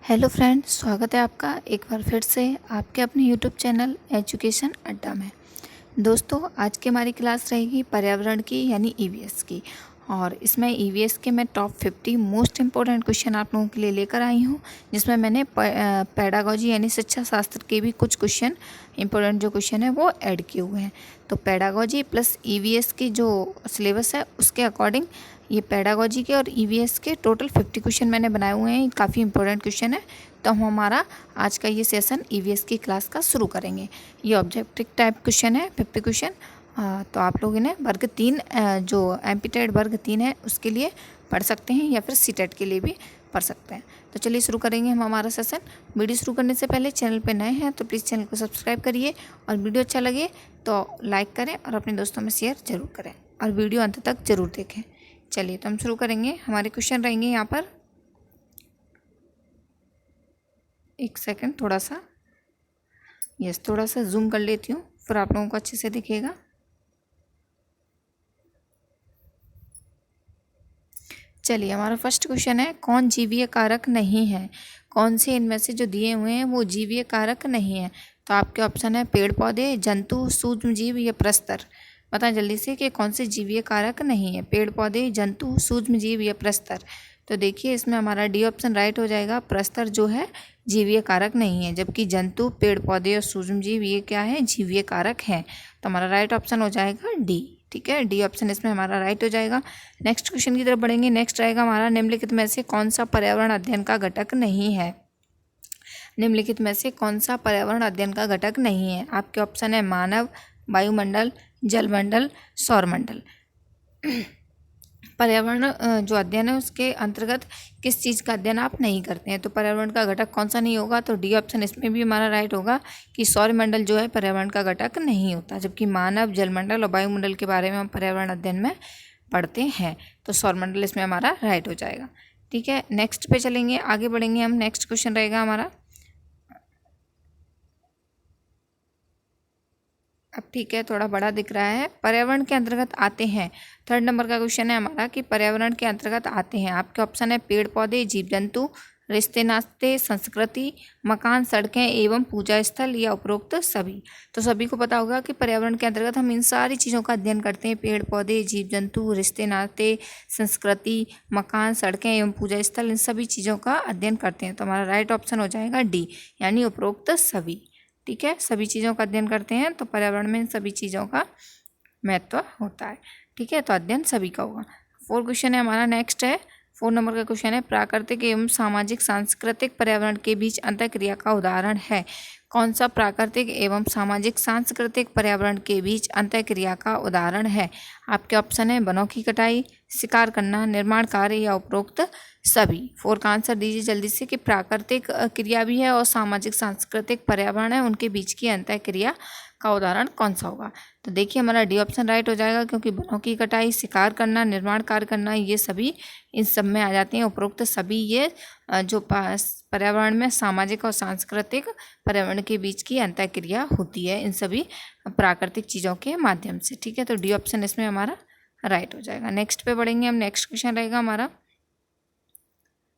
Hello friend, स्वागत है आपका एक बार फिर से आपके अपने यूट्यूब चैनल एजुकेशन अड्डा में। दोस्तों, आज की हमारी क्लास रहेगी पर्यावरण की यानी ईवीएस की। और इसमें ईवीएस के मैं टॉप 50 मोस्ट इम्पोर्टेंट क्वेश्चन आप लोगों के लिए लेकर आई हूँ, जिसमें मैंने पेडागोजी यानी शिक्षा शास्त्र के भी कुछ क्वेश्चन इंपॉर्टेंट जो क्वेश्चन है वो ऐड किए हुए हैं। तो पेडागोजी प्लस ईवीएस की जो सिलेबस है उसके अकॉर्डिंग ये पेडागोजी के और ईवीएस के टोटल 50 क्वेश्चन मैंने बनाए हुए हैं। काफ़ी इंपॉर्टेंट क्वेश्चन है। तो हम हमारा आज का ये सेशन ईवीएस की क्लास का शुरू करेंगे। ये ऑब्जेक्टिव टाइप क्वेश्चन है 50 क्वेश्चन। तो आप लोग इन्हें वर्ग 3 जो एमपीटेड वर्ग 3 है उसके लिए पढ़ सकते हैं या फिर सीटेट के लिए भी पढ़ सकते हैं। तो चलिए शुरू करेंगे हम हमारा सेशन। वीडियो शुरू करने से पहले चैनल पे नए हैं तो प्लीज़ चैनल को सब्सक्राइब करिए, और वीडियो अच्छा लगे तो लाइक करें और अपने दोस्तों में शेयर ज़रूर करें, और वीडियो अंत तक ज़रूर देखें। चलिए तो हम शुरू करेंगे। हमारे क्वेश्चन रहेंगे यहाँ पर, एक सेकंड, थोड़ा सा जूम कर लेती हूँ, फिर आप लोगों को अच्छे से दिखेगा। चलिए, हमारा फर्स्ट क्वेश्चन है, कौन जीवीय कारक नहीं है? कौन से इनमें से जो दिए हुए हैं वो जीवीय कारक नहीं है? तो आपके ऑप्शन है पेड़ पौधे, जंतु, सूक्ष्मजीव या प्रस्तर। बताएं जल्दी से कि कौन से जीवीय कारक नहीं है? पेड़ पौधे, जंतु, सूक्ष्मजीव या प्रस्तर। तो देखिए इसमें हमारा डी ऑप्शन राइट हो जाएगा। प्रस्तर जो है जीवीय कारक नहीं है, जबकि जंतु, पेड़ पौधे और सूक्ष्मजीव ये क्या है? जीवीय कारक हैं। तो हमारा राइट ऑप्शन हो जाएगा डी। ठीक है, डी ऑप्शन इसमें हमारा राइट हो जाएगा। नेक्स्ट क्वेश्चन की तरफ बढ़ेंगे। नेक्स्ट रहेगा हमारा, निम्नलिखित में से कौन सा पर्यावरण अध्ययन का घटक नहीं है? निम्नलिखित में से कौन सा पर्यावरण अध्ययन का घटक नहीं है? आपके ऑप्शन है मानव, वायुमंडल, जलमंडल, सौरमंडल। पर्यावरण जो अध्ययन है उसके अंतर्गत किस चीज़ का अध्ययन आप नहीं करते हैं? तो पर्यावरण का घटक कौन सा नहीं होगा? तो डी ऑप्शन इसमें भी हमारा राइट होगा कि सौरमंडल जो है पर्यावरण का घटक नहीं होता, जबकि मानव, जलमंडल और वायुमंडल के बारे में हम पर्यावरण अध्ययन में पढ़ते हैं। तो सौरमंडल इसमें हमारा राइट हो जाएगा। ठीक है, नेक्स्ट पे चलेंगे, आगे बढ़ेंगे हम। नेक्स्ट क्वेश्चन रहेगा हमारा, अब ठीक है, थोड़ा बड़ा दिख रहा है। पर्यावरण के अंतर्गत आते हैं, थर्ड नंबर का क्वेश्चन है हमारा कि पर्यावरण के अंतर्गत आते हैं। आपके ऑप्शन है पेड़ पौधे, जीव जंतु, रिश्ते नाते, संस्कृति, मकान, सड़कें एवं पूजा स्थल या उपरोक्त सभी। तो सभी को पता होगा कि पर्यावरण के अंतर्गत हम इन सारी चीज़ों का अध्ययन करते हैं। पेड़ पौधे, जीव जंतु, रिश्ते नाते, संस्कृति, मकान, सड़कें एवं पूजा स्थल, इन सभी चीज़ों का अध्ययन करते हैं। तो हमारा राइट ऑप्शन हो जाएगा डी, यानी उपरोक्त सभी। ठीक है, सभी चीज़ों का अध्ययन करते हैं, तो पर्यावरण में इन सभी चीज़ों का महत्व होता है। ठीक है, तो अध्ययन सभी का होगा। 4 क्वेश्चन है हमारा, नेक्स्ट है 4 नंबर का क्वेश्चन है, प्राकृतिक एवं सामाजिक सांस्कृतिक पर्यावरण के बीच अंतःक्रिया का उदाहरण है। कौन सा प्राकृतिक एवं सामाजिक सांस्कृतिक पर्यावरण के बीच अंतःक्रिया का उदाहरण है? आपके ऑप्शन है वनों की कटाई, शिकार करना, निर्माण कार्य या उपरोक्त सभी। 4 का आंसर दीजिए जल्दी से कि प्राकृतिक क्रिया भी है और सामाजिक सांस्कृतिक पर्यावरण है, उनके बीच की अंतःक्रिया का उदाहरण कौन सा होगा? तो देखिए हमारा डी ऑप्शन राइट हो जाएगा, क्योंकि वनों की कटाई, शिकार करना, निर्माण कार्य करना, ये सभी इन सब में आ जाते हैं। उपरोक्त सभी ये जो पर्यावरण में सामाजिक और सांस्कृतिक पर्यावरण के बीच की अंतःक्रिया होती है इन सभी प्राकृतिक चीज़ों के माध्यम से। ठीक है, तो डी ऑप्शन इसमें हमारा राइट हो जाएगा। नेक्स्ट पे बढ़ेंगे हम। नेक्स्ट क्वेश्चन रहेगा हमारा,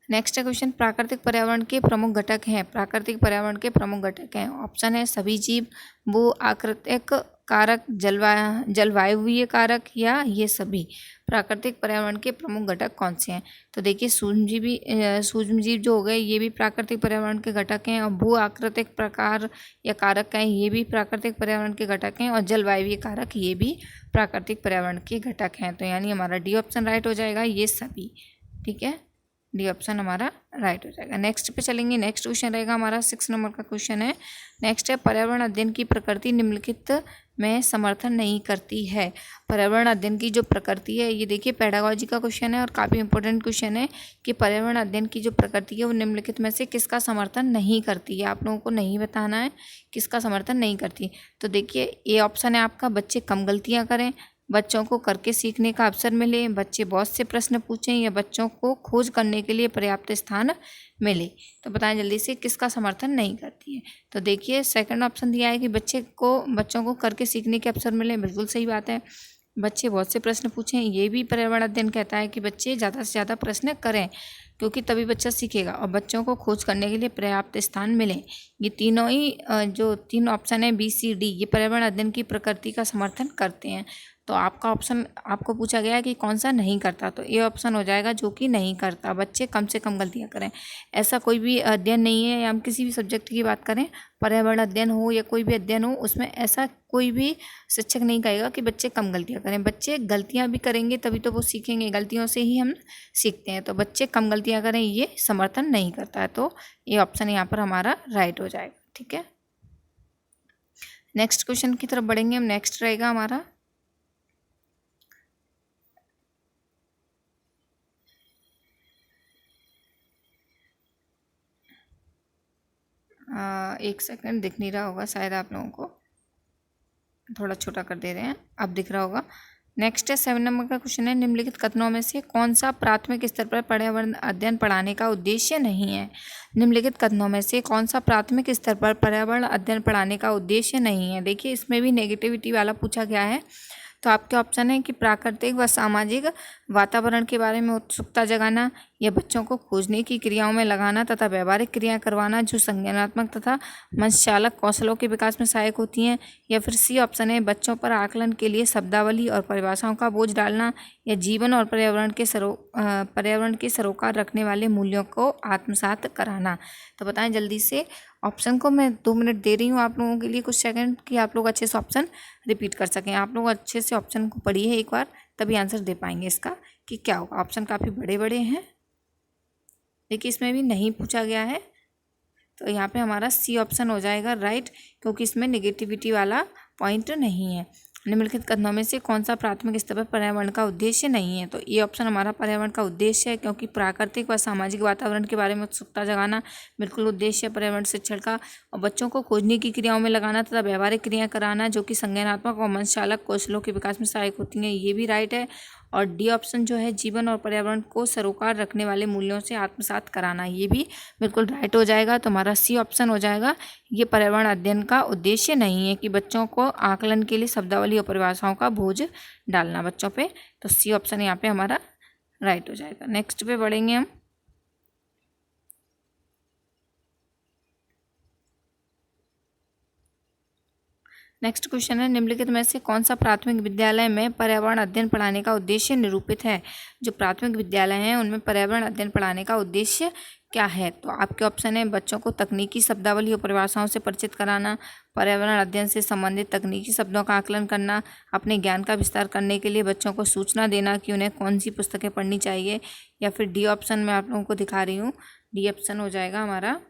नेक्स्ट क्वेश्चन, प्राकृतिक पर्यावरण के प्रमुख घटक हैं। प्राकृतिक पर्यावरण के प्रमुख घटक हैं, ऑप्शन है सभी जीव, भू आकृतिक कारक, जलवायुवीय कारक या ये सभी। प्राकृतिक पर्यावरण के प्रमुख घटक कौन से हैं? तो देखिए सूक्ष्मजीव जो हो गए ये भी प्राकृतिक पर्यावरण के घटक हैं, और भू आकृतिक प्रकार या कारक हैं ये भी प्राकृतिक पर्यावरण के घटक हैं, और जलवायुवीय कारक ये भी प्राकृतिक पर्यावरण के घटक हैं। तो यानी हमारा डी ऑप्शन राइट हो जाएगा, ये सभी। ठीक है, डी ऑप्शन हमारा राइट हो जाएगा। नेक्स्ट पे चलेंगे। नेक्स्ट क्वेश्चन रहेगा हमारा 6 नंबर का क्वेश्चन है। नेक्स्ट है, पर्यावरण अध्ययन की प्रकृति निम्नलिखित में समर्थन नहीं करती है। पर्यावरण अध्ययन की जो प्रकृति है, ये देखिए पेडागोजी का क्वेश्चन है और काफ़ी इंपॉर्टेंट क्वेश्चन है कि पर्यावरण अध्ययन की जो प्रकृति है वो निम्नलिखित में से किसका समर्थन नहीं करती है। आप लोगों को नहीं बताना है किसका समर्थन नहीं करती। तो देखिए ए ऑप्शन है आपका, बच्चे कम गलतियाँ करें, बच्चों को करके सीखने का अवसर मिले, बच्चे बहुत से प्रश्न पूछें, या बच्चों को खोज करने के लिए पर्याप्त स्थान मिले। तो बताएं जल्दी से किसका समर्थन नहीं करती है? तो देखिए सेकंड ऑप्शन दिया है कि बच्चों को करके सीखने के अवसर मिले, बिल्कुल सही बात है। बच्चे बहुत से प्रश्न पूछें, ये भी पर्यावरण अध्ययन कहता है कि बच्चे ज़्यादा से ज़्यादा प्रश्न करें, क्योंकि तभी बच्चा सीखेगा और बच्चों को खोज करने के लिए पर्याप्त स्थान मिले। ये तीनों ही जो तीन ऑप्शन है बी सी डी, ये पर्यावरण अध्ययन की प्रकृति का समर्थन करते हैं। तो आपका ऑप्शन आपको पूछा गया है कि कौन सा नहीं करता, तो ये ऑप्शन हो जाएगा जो कि नहीं करता। बच्चे कम से कम गलतियाँ करें। ऐसा कोई भी अध्ययन नहीं है, या हम किसी भी सब्जेक्ट की बात करें, पर्यावरण अध्ययन हो या कोई भी अध्ययन हो, उसमें ऐसा कोई भी शिक्षक नहीं कहेगा कि बच्चे कम गलतियाँ करें। बच्चे गलतियाँ भी करेंगे तभी तो वो सीखेंगे, गलतियों से ही हम सीखते हैं। तो बच्चे कम गलतियाँ करें ये समर्थन नहीं करता है, तो ये ऑप्शन यहाँ पर हमारा राइट हो जाएगा। ठीक है, नेक्स्ट क्वेश्चन की तरफ बढ़ेंगे हम। नेक्स्ट रहेगा हमारा एक सेकंड, दिख नहीं रहा होगा शायद आप लोगों को, थोड़ा छोटा कर दे रहे हैं, अब दिख रहा होगा। नेक्स्ट है 7 नंबर का क्वेश्चन है, निम्नलिखित कथनों में से कौन सा प्राथमिक स्तर पर पर्यावरण अध्ययन पढ़ाने का उद्देश्य नहीं है। निम्नलिखित कथनों में से कौन सा प्राथमिक स्तर पर पर्यावरण अध्ययन पढ़ाने का उद्देश्य नहीं है। देखिए इसमें भी नेगेटिविटी वाला पूछा गया है। तो आपके ऑप्शन है कि प्राकृतिक व सामाजिक वातावरण के बारे में उत्सुकता जगाना, या बच्चों को खोजने की क्रियाओं में लगाना तथा व्यवहारिक क्रिया करवाना जो संज्ञानात्मक तथा मंचचालक कौशलों के विकास में सहायक होती हैं, या फिर सी ऑप्शन है बच्चों पर आकलन के लिए शब्दावली और परिभाषाओं का बोझ डालना, या जीवन और पर्यावरण के सरोकार रखने वाले मूल्यों को आत्मसात कराना। तो बताएं जल्दी से ऑप्शन को। मैं 2 मिनट दे रही हूँ आप लोगों के लिए, कुछ सेकंड, कि आप लोग अच्छे से ऑप्शन रिपीट कर सकें। आप लोग अच्छे से ऑप्शन को पढ़िए एक बार, तभी आंसर दे पाएंगे इसका कि क्या होगा। ऑप्शन काफ़ी बड़े बड़े हैं, देखिए इसमें भी नहीं पूछा गया है, तो यहाँ पे हमारा सी ऑप्शन हो जाएगा राइट, क्योंकि इसमें नेगेटिविटी वाला पॉइंट नहीं है। निम्नलिखित कथनों में से कौन सा प्राथमिक स्तर पर पर्यावरण का उद्देश्य नहीं है। तो ये ऑप्शन हमारा पर्यावरण का उद्देश्य है, क्योंकि प्राकृतिक व सामाजिक वातावरण के बारे में उत्सुकता जगाना बिल्कुल उद्देश्य है पर्यावरण शिक्षण का, और बच्चों को खोजने की क्रियाओं में लगाना तथा व्यवहारिक क्रिया कराना जो कि संज्ञानात्मक और मंचचालक कौशलों के विकास में सहायक होती हैं, ये भी राइट है। और डी ऑप्शन जो है जीवन और पर्यावरण को सरोकार रखने वाले मूल्यों से आत्मसात कराना, ये भी बिल्कुल राइट हो जाएगा। तो हमारा सी ऑप्शन हो जाएगा, ये पर्यावरण अध्ययन का उद्देश्य नहीं है कि बच्चों को आकलन के लिए शब्दावली और परिभाषाओं का बोझ डालना बच्चों पे। तो सी ऑप्शन यहाँ पे हमारा राइट हो जाएगा। नेक्स्ट पे बढ़ेंगे हम। नेक्स्ट क्वेश्चन है, निम्नलिखित में से कौन सा प्राथमिक विद्यालय में पर्यावरण अध्ययन पढ़ाने का उद्देश्य निरूपित है। जो प्राथमिक विद्यालय हैं उनमें पर्यावरण अध्ययन पढ़ाने का उद्देश्य क्या है। तो आपके ऑप्शन है बच्चों को तकनीकी शब्दावली और परिभाषाओं से परिचित कराना, पर्यावरण अध्ययन से संबंधित तकनीकी शब्दों का आकलन करना, अपने ज्ञान का विस्तार करने के लिए बच्चों को सूचना देना कि उन्हें कौन सी पुस्तकें पढ़नी चाहिए, या फिर डी ऑप्शन मैं आप लोगों को दिखा रही हूँ, डी ऑप्शन हो जाएगा हमारा,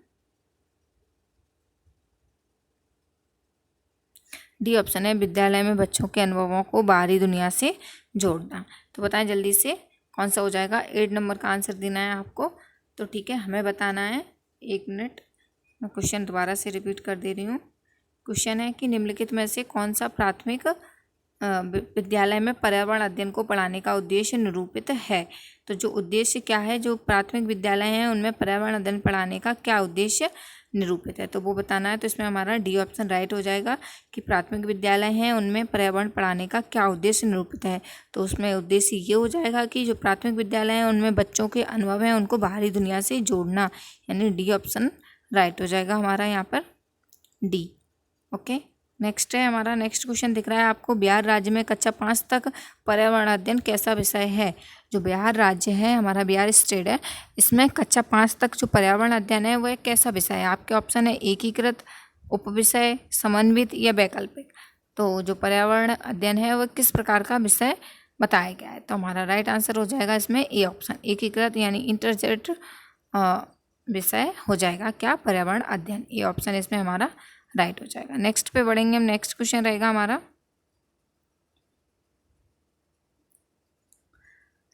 डी ऑप्शन है विद्यालय में बच्चों के अनुभवों को बाहरी दुनिया से जोड़ना। तो बताएं जल्दी से कौन सा हो जाएगा। 8 नंबर का आंसर देना है आपको। तो ठीक है, हमें बताना है, 1 मिनट, मैं क्वेश्चन दोबारा से रिपीट कर दे रही हूँ। क्वेश्चन है कि निम्नलिखित में से कौन सा प्राथमिक विद्यालय में पर्यावरण अध्ययन को पढ़ाने का उद्देश्य निरूपित है। तो जो उद्देश्य क्या है, जो प्राथमिक विद्यालय हैं उनमें पर्यावरण अध्ययन पढ़ाने का क्या उद्देश्य निरूपित है, तो वो बताना है। तो इसमें हमारा डी ऑप्शन राइट हो जाएगा कि प्राथमिक विद्यालय हैं उनमें पर्यावरण पढ़ाने का क्या उद्देश्य निरूपित है। तो उसमें उद्देश्य ये हो जाएगा कि जो प्राथमिक विद्यालय हैं उनमें बच्चों के अनुभव हैं उनको बाहरी दुनिया से जोड़ना, यानी डी ऑप्शन राइट हो जाएगा हमारा यहाँ पर, डी। ओके, नेक्स्ट है हमारा, नेक्स्ट क्वेश्चन दिख रहा है आपको, बिहार राज्य में कक्षा 5 तक पर्यावरण अध्ययन कैसा विषय है। जो बिहार राज्य है हमारा, बिहार स्टेट है, इसमें कक्षा 5 तक जो पर्यावरण अध्ययन है वो एक कैसा विषय है। आपके ऑप्शन है एकीकृत, उपविषय, समन्वित या वैकल्पिक। तो जो पर्यावरण अध्ययन है वो किस प्रकार का विषय बताया गया है। तो हमारा राइट आंसर हो जाएगा इसमें ए ऑप्शन, एकीकृत यानी इंटरजेट विषय हो जाएगा क्या, पर्यावरण अध्ययन। ए ऑप्शन इसमें हमारा राइट हो जाएगा। नेक्स्ट पे बढ़ेंगे हम। नेक्स्ट क्वेश्चन रहेगा हमारा,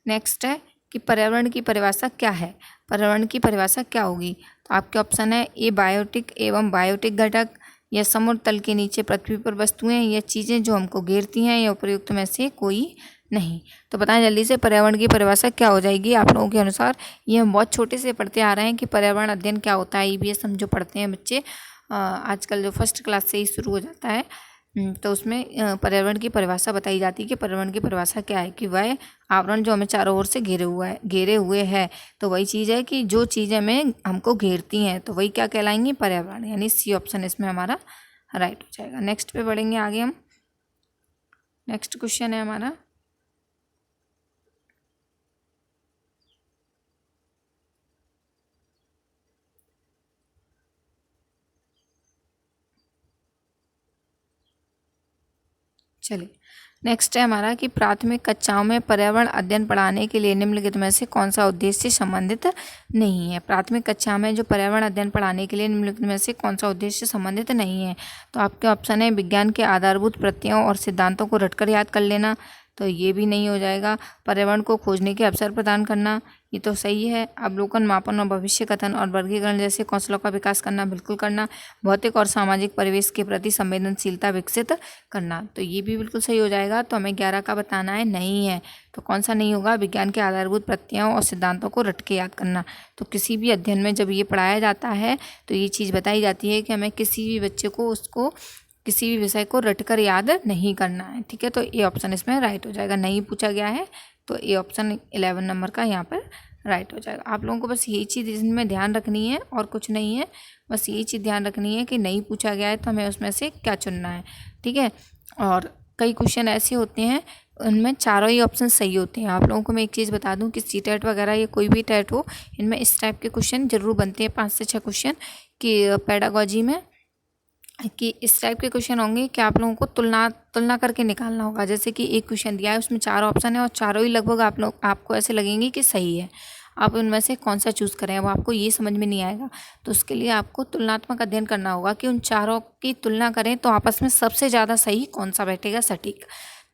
नेक्स्ट है कि पर्यावरण की परिभाषा क्या है। पर्यावरण की परिभाषा क्या होगी। तो आपके ऑप्शन है ए बायोटिक एवं बायोटिक घटक, या समुद्र तल के नीचे पृथ्वी पर वस्तुएं या चीज़ें जो हमको घेरती हैं, या उपयुक्त में से कोई नहीं। तो बताएं जल्दी से पर्यावरण की परिभाषा क्या हो जाएगी आप लोगों के अनुसार। ये हम बहुत छोटे से पढ़ते आ रहे हैं कि पर्यावरण अध्ययन क्या होता है। ईवीएस हम जो पढ़ते हैं बच्चे आजकल जो फर्स्ट क्लास से ही शुरू हो जाता है, तो उसमें पर्यावरण की परिभाषा बताई जाती है कि पर्यावरण की परिभाषा क्या है, कि वह आवरण जो हमें चारों ओर से घेरे हुए है। तो वही चीज़ है कि जो चीज़ें हमें हमको घेरती हैं तो वही क्या कहलाएंगी, पर्यावरण। यानी सी ऑप्शन इसमें हमारा राइट हो जाएगा। नेक्स्ट पे बढ़ेंगे आगे हम। नेक्स्ट क्वेश्चन है हमारा, चलिए नेक्स्ट है हमारा कि प्राथमिक कक्षाओं में पर्यावरण अध्ययन पढ़ाने के लिए निम्नलिखित में से कौन सा उद्देश्य संबंधित नहीं है। प्राथमिक कक्षा में जो पर्यावरण अध्ययन पढ़ाने के लिए निम्नलिखित में से कौन सा उद्देश्य संबंधित नहीं है। तो आपके ऑप्शन है विज्ञान के आधारभूत प्रत्ययों और सिद्धांतों को रटकर याद कर लेना, तो ये भी नहीं हो जाएगा। पर्यावरण को खोजने के अवसर प्रदान करना, ये तो सही है। अवलोकन, मापन और भविष्य कथन और वर्गीकरण जैसे कौशलों का विकास करना, बिल्कुल करना। भौतिक और सामाजिक परिवेश के प्रति संवेदनशीलता विकसित करना, तो ये भी बिल्कुल सही हो जाएगा। तो हमें 11 का बताना है, नहीं है। तो कौन सा नहीं होगा, विज्ञान के आधारभूत प्रत्ययों और सिद्धांतों को रट के याद करना। तो किसी भी अध्ययन में जब ये पढ़ाया जाता है तो ये चीज़ बताई जाती है कि हमें किसी भी बच्चे को उसको किसी भी विषय को रटकर याद नहीं करना है, ठीक है। तो ए ऑप्शन इसमें राइट हो जाएगा। नहीं पूछा गया है तो ए ऑप्शन 11 नंबर का यहाँ पर राइट हो जाएगा। आप लोगों को बस यही चीज़ इसमें ध्यान रखनी है और कुछ नहीं है, बस यही चीज़ ध्यान रखनी है कि नहीं पूछा गया है तो हमें उसमें से क्या चुनना है, ठीक है। और कई क्वेश्चन ऐसे होते हैं उनमें चारों ही ऑप्शन सही होते हैं। आप लोगों को मैं एक चीज़ बता दूं कि सीटेट वगैरह या कोई भी टेट हो, इनमें इस टाइप के क्वेश्चन जरूर बनते हैं, 5 से 6 क्वेश्चन कि पेडागोजी में, कि इस टाइप के क्वेश्चन होंगे कि आप लोगों को तुलना करके निकालना होगा। जैसे कि एक क्वेश्चन दिया है उसमें 4 ऑप्शन है और चारों ही लगभग आपको ऐसे लगेंगे कि सही है, आप उनमें से कौन सा चूज़ करें, अब आपको ये समझ में नहीं आएगा। तो उसके लिए आपको तुलनात्मक अध्ययन करना होगा कि उन चारों की तुलना करें तो आपस में सबसे ज़्यादा सही कौन सा बैठेगा सटीक,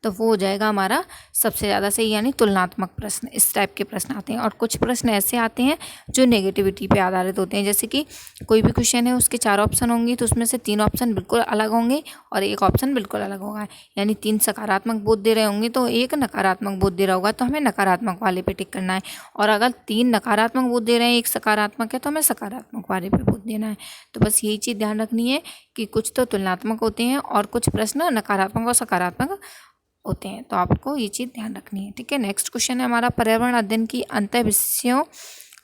तो वो हो जाएगा हमारा सबसे ज़्यादा सही, यानी तुलनात्मक प्रश्न। इस टाइप के प्रश्न आते हैं। और कुछ प्रश्न ऐसे आते हैं जो नेगेटिविटी पे आधारित होते हैं। जैसे कि कोई भी क्वेश्चन है उसके 4 ऑप्शन होंगे तो उसमें से 3 ऑप्शन बिल्कुल अलग होंगे और एक ऑप्शन बिल्कुल अलग होगा। यानी 3 सकारात्मक बोध दे रहे होंगे तो एक नकारात्मक बोध दे रहा होगा, तो हमें नकारात्मक वाले पे टिक करना है। और अगर 3 नकारात्मक बोध दे रहे हैं, एक सकारात्मक है, तो हमें सकारात्मक वाले पे बोध देना है। तो बस यही चीज़ ध्यान रखनी है कि कुछ तो तुलनात्मक होते हैं और कुछ प्रश्न नकारात्मक और सकारात्मक होते हैं। तो आपको ये चीज़ ध्यान रखनी है, ठीक है। नेक्स्ट क्वेश्चन है हमारा, पर्यावरण अध्ययन की अंतः विषयों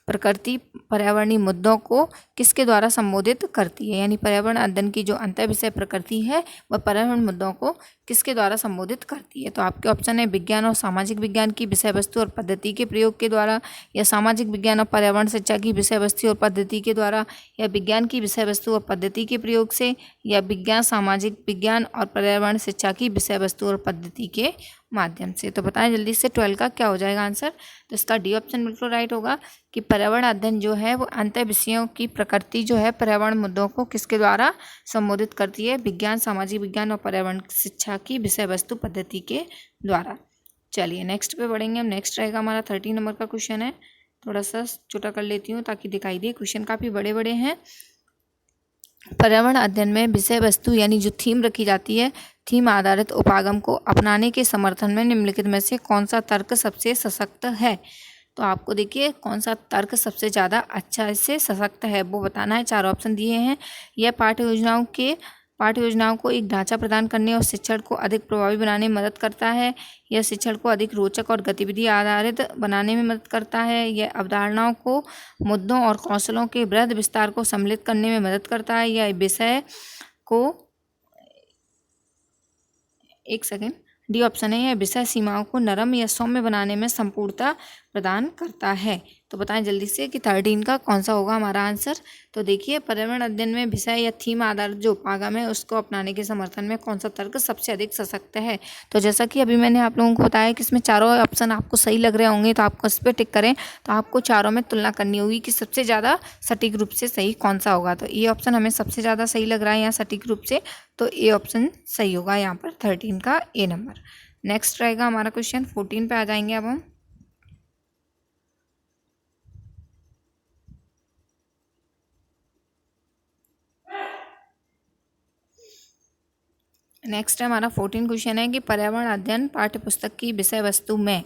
प्रकृति पर्यावरणीय मुद्दों को किसके द्वारा संबोधित करती है। यानी पर्यावरण अध्ययन की जो अंतः विषय प्रकृति है वह पर्यावरण मुद्दों को किसके द्वारा संबोधित करती है। तो आपके ऑप्शन है विज्ञान और सामाजिक विज्ञान की विषय वस्तु और पद्धति के प्रयोग के द्वारा, या सामाजिक विज्ञान और पर्यावरण शिक्षा की विषय वस्तु और पद्धति के द्वारा, या विज्ञान की विषय वस्तु और पद्धति के प्रयोग से, या विज्ञान सामाजिक विज्ञान और पर्यावरण शिक्षा की विषय वस्तु और पद्धति के माध्यम से। तो बताएं जल्दी से 12 का क्या हो जाएगा आंसर। तो इसका डी ऑप्शन बिल्कुल राइट होगा कि पर्यावरण अध्ययन जो है वो अंतः विषयों की प्रकृति जो है पर्यावरण मुद्दों को किसके द्वारा संबोधित करती है, विज्ञान सामाजिक विज्ञान और पर्यावरण शिक्षा की विषय वस्तु पद्धति के द्वारा। चलिए नेक्स्ट पे बढ़ेंगे हम। नेक्स्ट रहेगा हमारा 13 नंबर का क्वेश्चन है। थोड़ा सा छोटा कर लेती हूँ ताकि दिखाई दे, क्वेश्चन काफ़ी बड़े बड़े हैं। पर्यावरण अध्ययन में विषय वस्तु यानी जो थीम रखी जाती है, थीम आधारित उपागम को अपनाने के समर्थन में निम्नलिखित में से कौन सा तर्क सबसे सशक्त है। तो आपको देखिए कौन सा तर्क सबसे ज़्यादा अच्छा इससे सशक्त है वो बताना है। 4 ऑप्शन दिए हैं। यह पाठ्य योजनाओं को एक ढांचा प्रदान करने और शिक्षण को अधिक प्रभावी बनाने में मदद करता है। यह शिक्षण को अधिक रोचक और गतिविधि आधारित बनाने में मदद करता है। यह अवधारणाओं को, मुद्दों और कौशलों के वृहद विस्तार को सम्मिलित करने में मदद करता है। यह विषय को डी ऑप्शन है, यह विषय सीमाओं को नरम या सौम्य बनाने में संपूर्णता प्रदान करता है। तो बताएं जल्दी से कि 13 का कौन सा होगा हमारा आंसर। तो देखिए पर्यावरण अध्ययन में विषय या थीम आधारित जो उपागम है उसको अपनाने के समर्थन में कौन सा तर्क सबसे अधिक सशक्त है। तो जैसा कि अभी मैंने आप लोगों को बताया कि इसमें चारों ऑप्शन आपको सही लग रहे होंगे तो आपको इस पर टिक करें। तो आपको चारों में तुलना करनी होगी कि सबसे ज़्यादा सटीक रूप से सही कौन सा होगा। तो ये ऑप्शन हमें सबसे ज़्यादा सही लग रहा है यहाँ सटीक रूप से, तो ए ऑप्शन सही होगा यहाँ पर 13 का ए नंबर। नेक्स्ट रहेगा हमारा क्वेश्चन 14 पे आ जाएंगे अब हम। नेक्स्ट है हमारा 14 क्वेश्चन है कि पर्यावरण अध्ययन पाठ्य पुस्तक की विषय वस्तु में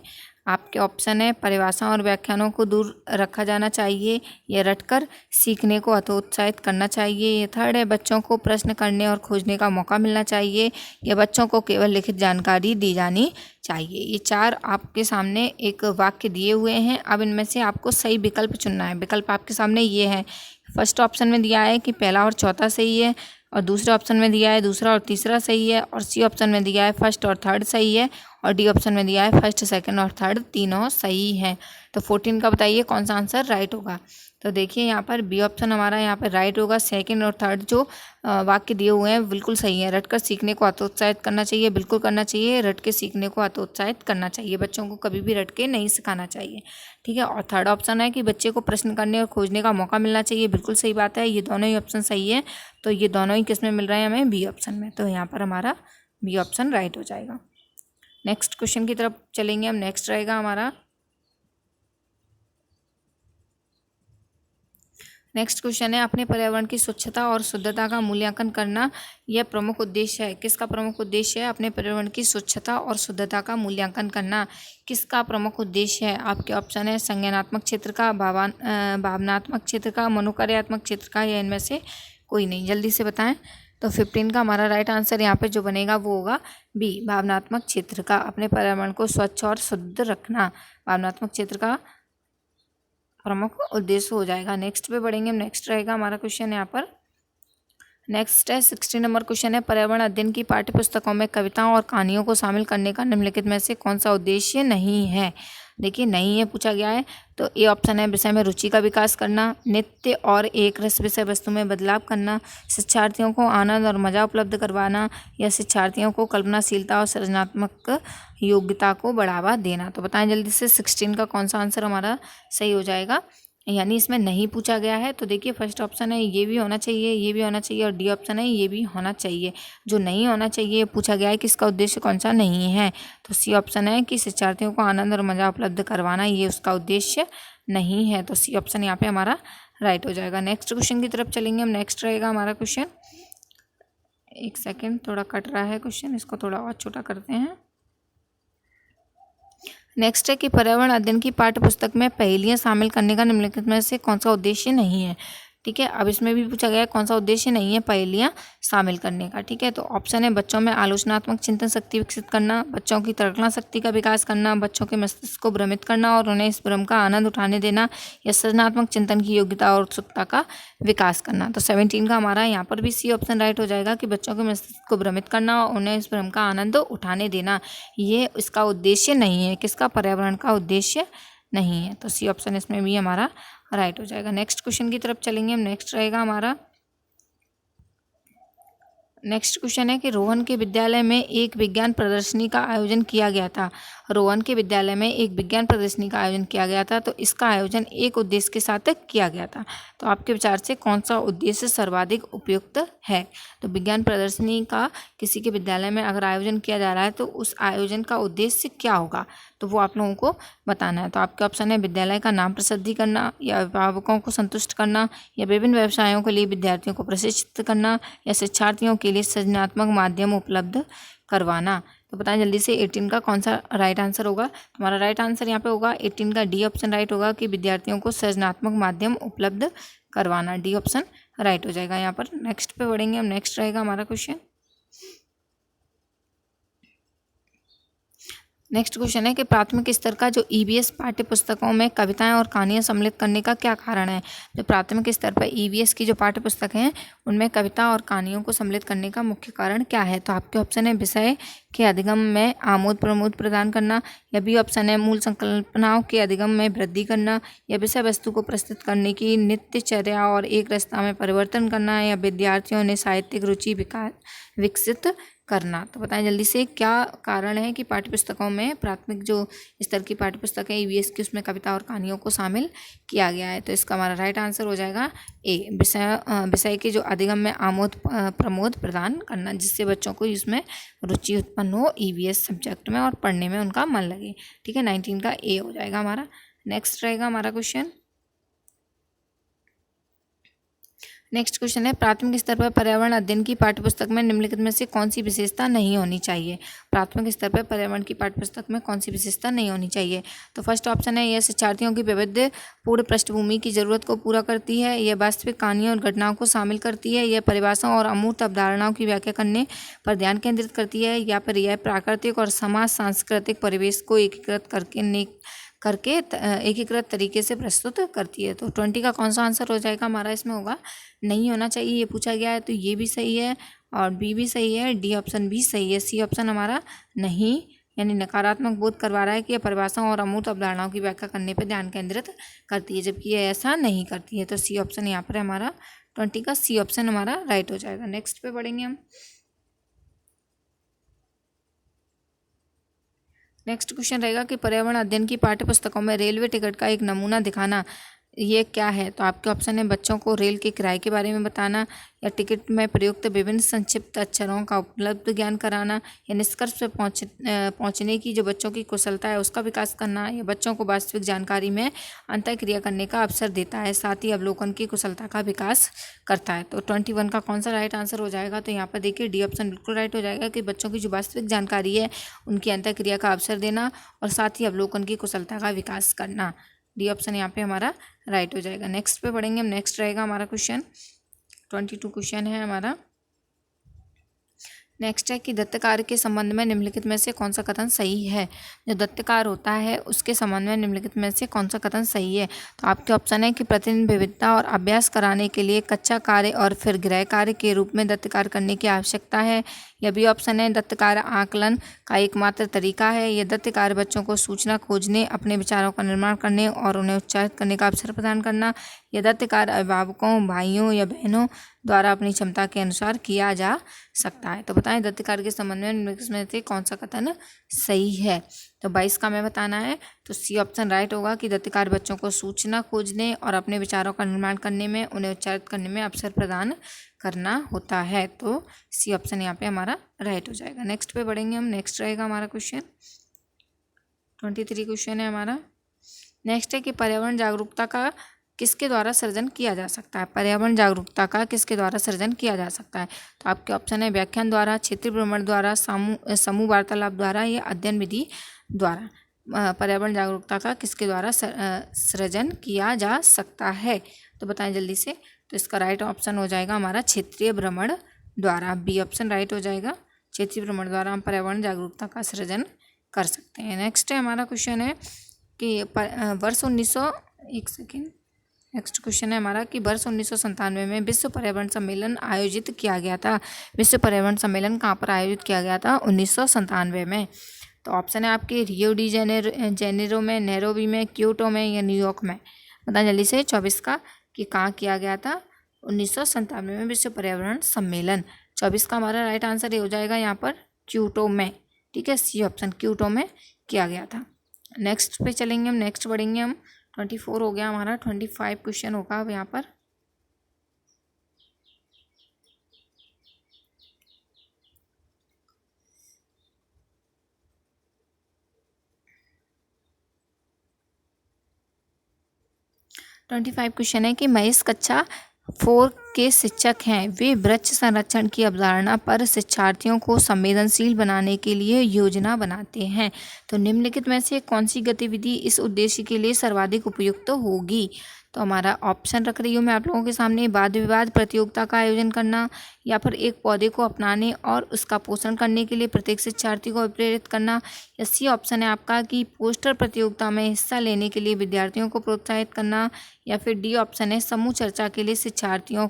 आपके ऑप्शन है परिभाषा और व्याख्यानों को दूर रखा जाना चाहिए, या रटकर सीखने को हतोत्साहित करना चाहिए, या थर्ड है बच्चों को प्रश्न करने और खोजने का मौका मिलना चाहिए, या बच्चों को केवल लिखित जानकारी दी जानी चाहिए। ये चार आपके सामने एक वाक्य दिए हुए हैं। अब इनमें से आपको सही विकल्प चुनना है। विकल्प आपके सामने ये है, फर्स्ट ऑप्शन में दिया है कि पहला और चौथा सही है, और दूसरे ऑप्शन में दिया है दूसरा और तीसरा सही है, और सी ऑप्शन में दिया है फर्स्ट और थर्ड सही है, और डी ऑप्शन में दिया है फर्स्ट सेकंड और थर्ड तीनों सही है। तो 14 का बताइए कौन सा आंसर राइट होगा। तो देखिए यहाँ पर बी ऑप्शन हमारा यहाँ पर राइट होगा। सेकंड और थर्ड जो वाक्य दिए हुए हैं बिल्कुल सही है। रटकर सीखने को हतोत्साहित करना चाहिए, बिल्कुल करना चाहिए। रट के सीखने को हतोत्साहित करना चाहिए, बच्चों को कभी भी रट के नहीं सिखाना चाहिए, ठीक है। और थर्ड ऑप्शन है कि बच्चे को प्रश्न करने और खोजने का मौका मिलना चाहिए, बिल्कुल सही बात है। ये दोनों ही ऑप्शन सही है। तो ये दोनों ही किस में मिल रहे हैं हमें, बी ऑप्शन में। तो यहाँ पर हमारा बी ऑप्शन राइट हो जाएगा। नेक्स्ट क्वेश्चन की तरफ चलेंगे हम। नेक्स्ट रहेगा हमारा, नेक्स्ट क्वेश्चन है अपने पर्यावरण की स्वच्छता और शुद्धता का मूल्यांकन करना यह प्रमुख उद्देश्य है। किसका प्रमुख उद्देश्य है? अपने पर्यावरण की स्वच्छता और शुद्धता का मूल्यांकन करना किसका प्रमुख उद्देश्य है? आपके ऑप्शन है संज्ञानात्मक क्षेत्र का, भावनात्मक क्षेत्र का, मनोकार्यात्मक क्षेत्र का, या इनमें से कोई नहीं। जल्दी से बताएं। तो 15 का हमारा राइट आंसर यहाँ पे जो बनेगा वो होगा बी, भावनात्मक क्षेत्र का। अपने पर्यावरण को स्वच्छ और शुद्ध रखना भावनात्मक क्षेत्र का प्रमुख उद्देश्य हो जाएगा। नेक्स्ट पे बढ़ेंगे हम। नेक्स्ट रहेगा हमारा क्वेश्चन यहाँ पर, नेक्स्ट है 16 नंबर क्वेश्चन है पर्यावरण अध्ययन की पाठ्यपुस्तकों में कविताओं और कहानियों को शामिल करने का निम्नलिखित में से कौन सा उद्देश्य नहीं है। देखिए नहीं है पूछा गया है। तो ए ऑप्शन है विषय में रुचि का विकास करना, नित्य और एक रस विषय वस्तु में बदलाव करना, शिक्षार्थियों को आनंद और मजा उपलब्ध करवाना, या शिक्षार्थियों को कल्पनाशीलता और सृजनात्मक योग्यता को बढ़ावा देना। तो बताएं जल्दी से 16 का कौन सा आंसर हमारा सही हो जाएगा, यानी इसमें नहीं पूछा गया है। तो देखिए फर्स्ट ऑप्शन है ये भी होना चाहिए, ये भी होना चाहिए, और डी ऑप्शन है ये भी होना चाहिए। जो नहीं होना चाहिए पूछा गया है कि इसका उद्देश्य कौन सा नहीं है। तो सी ऑप्शन है कि शिक्षार्थियों को आनंद और मजा उपलब्ध करवाना, ये उसका उद्देश्य नहीं है। तो सी ऑप्शन यहाँ पे हमारा राइट हो जाएगा। नेक्स्ट क्वेश्चन की तरफ चलेंगे हम। नेक्स्ट रहेगा हमारा क्वेश्चन, एक सेकेंड थोड़ा कट रहा है क्वेश्चन, इसको थोड़ा और छोटा करते हैं। नेक्स्ट है कि पर्यावरण अध्ययन की पाठ्यपुस्तक में पहेलियाँ शामिल करने का निम्नलिखित में से कौन सा उद्देश्य नहीं है। ठीक है, अब इसमें भी पूछा गया है कौन सा उद्देश्य नहीं है पहेलियाँ शामिल करने का। ठीक है, तो ऑप्शन है बच्चों में आलोचनात्मक चिंतन शक्ति विकसित करना, बच्चों की तर्कना शक्ति का विकास करना, बच्चों के मस्तिष्क को भ्रमित करना और उन्हें इस भ्रम का आनंद उठाने देना, या सृजनात्मक चिंतन की योग्यता और उत्सुकता का विकास करना। तो 17 का हमारा यहाँ पर भी सी ऑप्शन राइट हो जाएगा कि बच्चों के मस्तिष्क को भ्रमित करना और उन्हें इस भ्रम का आनंद उठाने देना, ये इसका उद्देश्य नहीं है। किसका? पर्यावरण का उद्देश्य नहीं है। तो सी ऑप्शन इसमें भी हमारा राइट हो जाएगा। नेक्स्ट क्वेश्चन की तरफ चलेंगे हम। नेक्स्ट रहेगा हमारा, नेक्स्ट क्वेश्चन है कि रोहन के विद्यालय में एक विज्ञान प्रदर्शनी का आयोजन किया गया था। रोहन के विद्यालय में एक विज्ञान प्रदर्शनी का आयोजन किया गया था, तो इसका आयोजन एक उद्देश्य के साथ किया गया था। तो आपके विचार से कौन सा उद्देश्य सर्वाधिक उपयुक्त है? तो विज्ञान प्रदर्शनी का किसी के विद्यालय में अगर आयोजन किया जा रहा है तो उस आयोजन का उद्देश्य क्या होगा, तो वो आप लोगों को बताना है। तो आपके ऑप्शन है विद्यालय का नाम प्रसिद्धि करना, या अभिभावकों को संतुष्ट करना, या विभिन्न व्यवसायों के लिए विद्यार्थियों को प्रशिक्षित करना, या शिक्षार्थियों के लिए सृजनात्मक माध्यम उपलब्ध करवाना। तो बताएं जल्दी से 18 का कौन सा राइट आंसर होगा। हमारा राइट आंसर यहाँ पे होगा 18 का डी ऑप्शन राइट होगा कि विद्यार्थियों को सृजनात्मक माध्यम उपलब्ध करवाना। डी ऑप्शन राइट हो जाएगा यहाँ पर। नेक्स्ट पे बढ़ेंगे हम। नेक्स्ट रहेगा हमारा क्वेश्चन, नेक्स्ट क्वेश्चन है कि प्राथमिक स्तर का जो ईवीएस पाठ्यपुस्तकों में कविताएं और कहानियां सम्मिलित करने का क्या कारण है। जो प्राथमिक स्तर पर ईवीएस की जो पाठ्यपुस्तक हैं उनमें कविता और कहानियों को सम्मिलित करने का मुख्य कारण क्या है। तो आपके ऑप्शन है विषय के अधिगम में आमोद प्रमोद प्रदान करना, या बी ऑप्शन है मूल संकल्पनाओं के अधिगम में वृद्धि करना, या विषय वस्तु को प्रस्तुत करने की नित्यचर्या और एक रास्ता में परिवर्तन करना, या विद्यार्थियों ने साहित्यिक रुचि विकसित करना। तो बताएं जल्दी से क्या कारण है कि पाठ्यपुस्तकों में प्राथमिक जो स्तर की पाठ्यपुस्तक है ईवीएस की उसमें कविता और कहानियों को शामिल किया गया है। तो इसका हमारा राइट आंसर हो जाएगा ए, विषय के जो अधिगम में आमोद प्रमोद प्रदान करना, जिससे बच्चों को इसमें रुचि उत्पन्न हो ईवीएस सब्जेक्ट में और पढ़ने में उनका मन लगे। ठीक है, 19 का ए हो जाएगा हमारा। नेक्स्ट रहेगा हमारा क्वेश्चन, नेक्स्ट क्वेश्चन है, प्राथमिक स्तर पर पर्यावरण अध्ययन की पाठ्यपुस्तक में निम्नलिखित में से कौन सी विशेषता नहीं होनी चाहिए। प्राथमिक स्तर पर पर्यावरण की पाठ्यपुस्तक में कौन सी विशेषता नहीं होनी चाहिए। तो फर्स्ट ऑप्शन है, यह शिक्षार्थियों की विविध पूर्ण पृष्ठभूमि की जरूरत को पूरा करती है, यह वास्तविक कहानियों और घटनाओं को शामिल करती है, यह परिभाषाओं और अमूर्त अवधारणाओं की व्याख्या करने पर ध्यान केंद्रित करती है, या फिर यह प्राकृतिक और समाज सांस्कृतिक परिवेश को एकीकृत तरीके से प्रस्तुत करती है। तो 20 का कौन सा आंसर हो जाएगा हमारा इसमें होगा, नहीं होना चाहिए, ये पूछा गया है। तो ये भी सही है और बी भी सही है, डी ऑप्शन भी सही है, सी ऑप्शन हमारा नहीं, यानी नकारात्मक बोध करवा रहा है कि यह परिभाषाओं और अमूर्त अवधारणाओं की व्याख्या करने पर ध्यान केंद्रित करती है, जबकि यह ऐसा नहीं करती है। तो सी ऑप्शन यहाँ पर हमारा 20 का सी ऑप्शन हमारा राइट हो जाएगा। नेक्स्ट पे पढ़ेंगे हम। नेक्स्ट क्वेश्चन रहेगा कि पर्यावरण अध्ययन की पाठ्यपुस्तकों में रेलवे टिकट का एक नमूना दिखाना, ये क्या है। तो आपके ऑप्शन है, बच्चों को रेल के किराए के बारे में बताना, या टिकट में प्रयुक्त विभिन्न संक्षिप्त अक्षरों का उपलब्ध ज्ञान कराना, या निष्कर्ष पे पहुंचने की जो बच्चों की कुशलता है उसका विकास करना, या बच्चों को वास्तविक जानकारी में अंतःक्रिया करने का अवसर देता है, साथ ही अवलोकन की कुशलता का विकास करता है। तो 21 का कौन सा राइट आंसर हो जाएगा। तो यहाँ पर देखिए डी ऑप्शन बिल्कुल राइट हो जाएगा कि बच्चों की जो वास्तविक जानकारी है उनकी अंतःक्रिया का अवसर देना और साथ ही अवलोकन की कुशलता का विकास करना। डी ऑप्शन यहाँ पे हमारा राइट हो जाएगा। नेक्स्ट पे पढ़ेंगे हम। नेक्स्ट रहेगा हमारा क्वेश्चन 22 क्वेश्चन है हमारा। नेक्स्ट है कि दत्त कार्य के संबंध में निम्नलिखित में से कौन सा कथन सही है। जो दत्त कार्य होता है उसके संबंध में निम्नलिखित में से कौन सा कथन सही है। तो आपके ऑप्शन है कि प्रतिदिन विविधता और अभ्यास कराने के लिए कच्चा कार्य और फिर गृह कार्य के रूप में दत्त कार्य करने की आवश्यकता है, या बी ऑप्शन है दत्त कार्य आकलन का एकमात्र तरीका है, यह दत्त कार्य बच्चों को सूचना खोजने, अपने विचारों का निर्माण करने और उन्हें उच्चारित करने का अवसर प्रदान करना, यह दत्त कार्य अभिभावकों, भाइयों या बहनों द्वारा अपनी क्षमता के अनुसार किया जा सकता है। तो बताएं दत्त कार्य के संबंध में निम्नलिखित में से कौन सा कथन सही है। तो 22 का हमें बताना है। तो सी ऑप्शन राइट होगा कि दत्त कार्य बच्चों को सूचना खोजने और अपने विचारों का निर्माण करने में, उन्हें उच्चारित करने में अवसर प्रदान करना होता है। तो सी ऑप्शन यहाँ पे हमारा राइट हो जाएगा। नेक्स्ट पे बढ़ेंगे हम। नेक्स्ट रहेगा हमारा क्वेश्चन 23 क्वेश्चन है हमारा। नेक्स्ट है कि पर्यावरण जागरूकता का किसके द्वारा सृजन किया जा सकता है। पर्यावरण जागरूकता का किसके द्वारा सृजन किया जा सकता है। तो आपके ऑप्शन है व्याख्यान द्वारा, क्षेत्रीय भ्रमण द्वारा, समूह वार्तालाप द्वारा, या अध्ययन विधि द्वारा। पर्यावरण जागरूकता का किसके द्वारा सृजन किया जा सकता है। तो बताएं जल्दी से। तो इसका राइट ऑप्शन हो जाएगा हमारा क्षेत्रीय भ्रमण द्वारा। बी ऑप्शन राइट हो जाएगा, क्षेत्रीय भ्रमण द्वारा हम पर्यावरण जागरूकता का सृजन कर सकते हैं। नेक्स्ट है हमारा क्वेश्चन है कि वर्ष 1900 एक सेकेंड नेक्स्ट क्वेश्चन है हमारा कि वर्ष 1997 में विश्व पर्यावरण सम्मेलन आयोजित किया गया था। विश्व पर्यावरण सम्मेलन कहाँ पर आयोजित किया गया था 1997 में। तो ऑप्शन है आपके रियो डी जेनेरो में, नैरोबी में, क्योटो में, या न्यूयॉर्क में। बताएं जल्दी से 24 का कि कहाँ किया गया था 1997 में विश्व पर्यावरण सम्मेलन। 24 का हमारा राइट आंसर ये हो जाएगा यहाँ पर क्योटो में। ठीक है, सी ऑप्शन क्योटो में किया गया था। नेक्स्ट पे चलेंगे हम। नेक्स्ट बढ़ेंगे हम। 24 हो गया हमारा। 25 क्वेश्चन होगा अब यहाँ पर। ट्वेंटी 25 क्वेश्चन है कि महेश कक्षा 4 के शिक्षक हैं। वे वृक्ष संरक्षण की अवधारणा पर शिक्षार्थियों को संवेदनशील बनाने के लिए योजना बनाते हैं। तो निम्नलिखित में से कौन सी गतिविधि इस उद्देश्य के लिए सर्वाधिक उपयुक्त होगी। तो हमारा ऑप्शन रख रही हूँ मैं आप लोगों के सामने। वाद विवाद प्रतियोगिता का आयोजन करना, या फिर एक पौधे को अपनाने और उसका पोषण करने के लिए प्रत्येक शिक्षार्थी को प्रेरित करना, या सी ऑप्शन है आपका कि पोस्टर प्रतियोगिता में हिस्सा लेने के लिए विद्यार्थियों को प्रोत्साहित करना, या फिर डी ऑप्शन है समूह चर्चा के लिए शिक्षार्थियों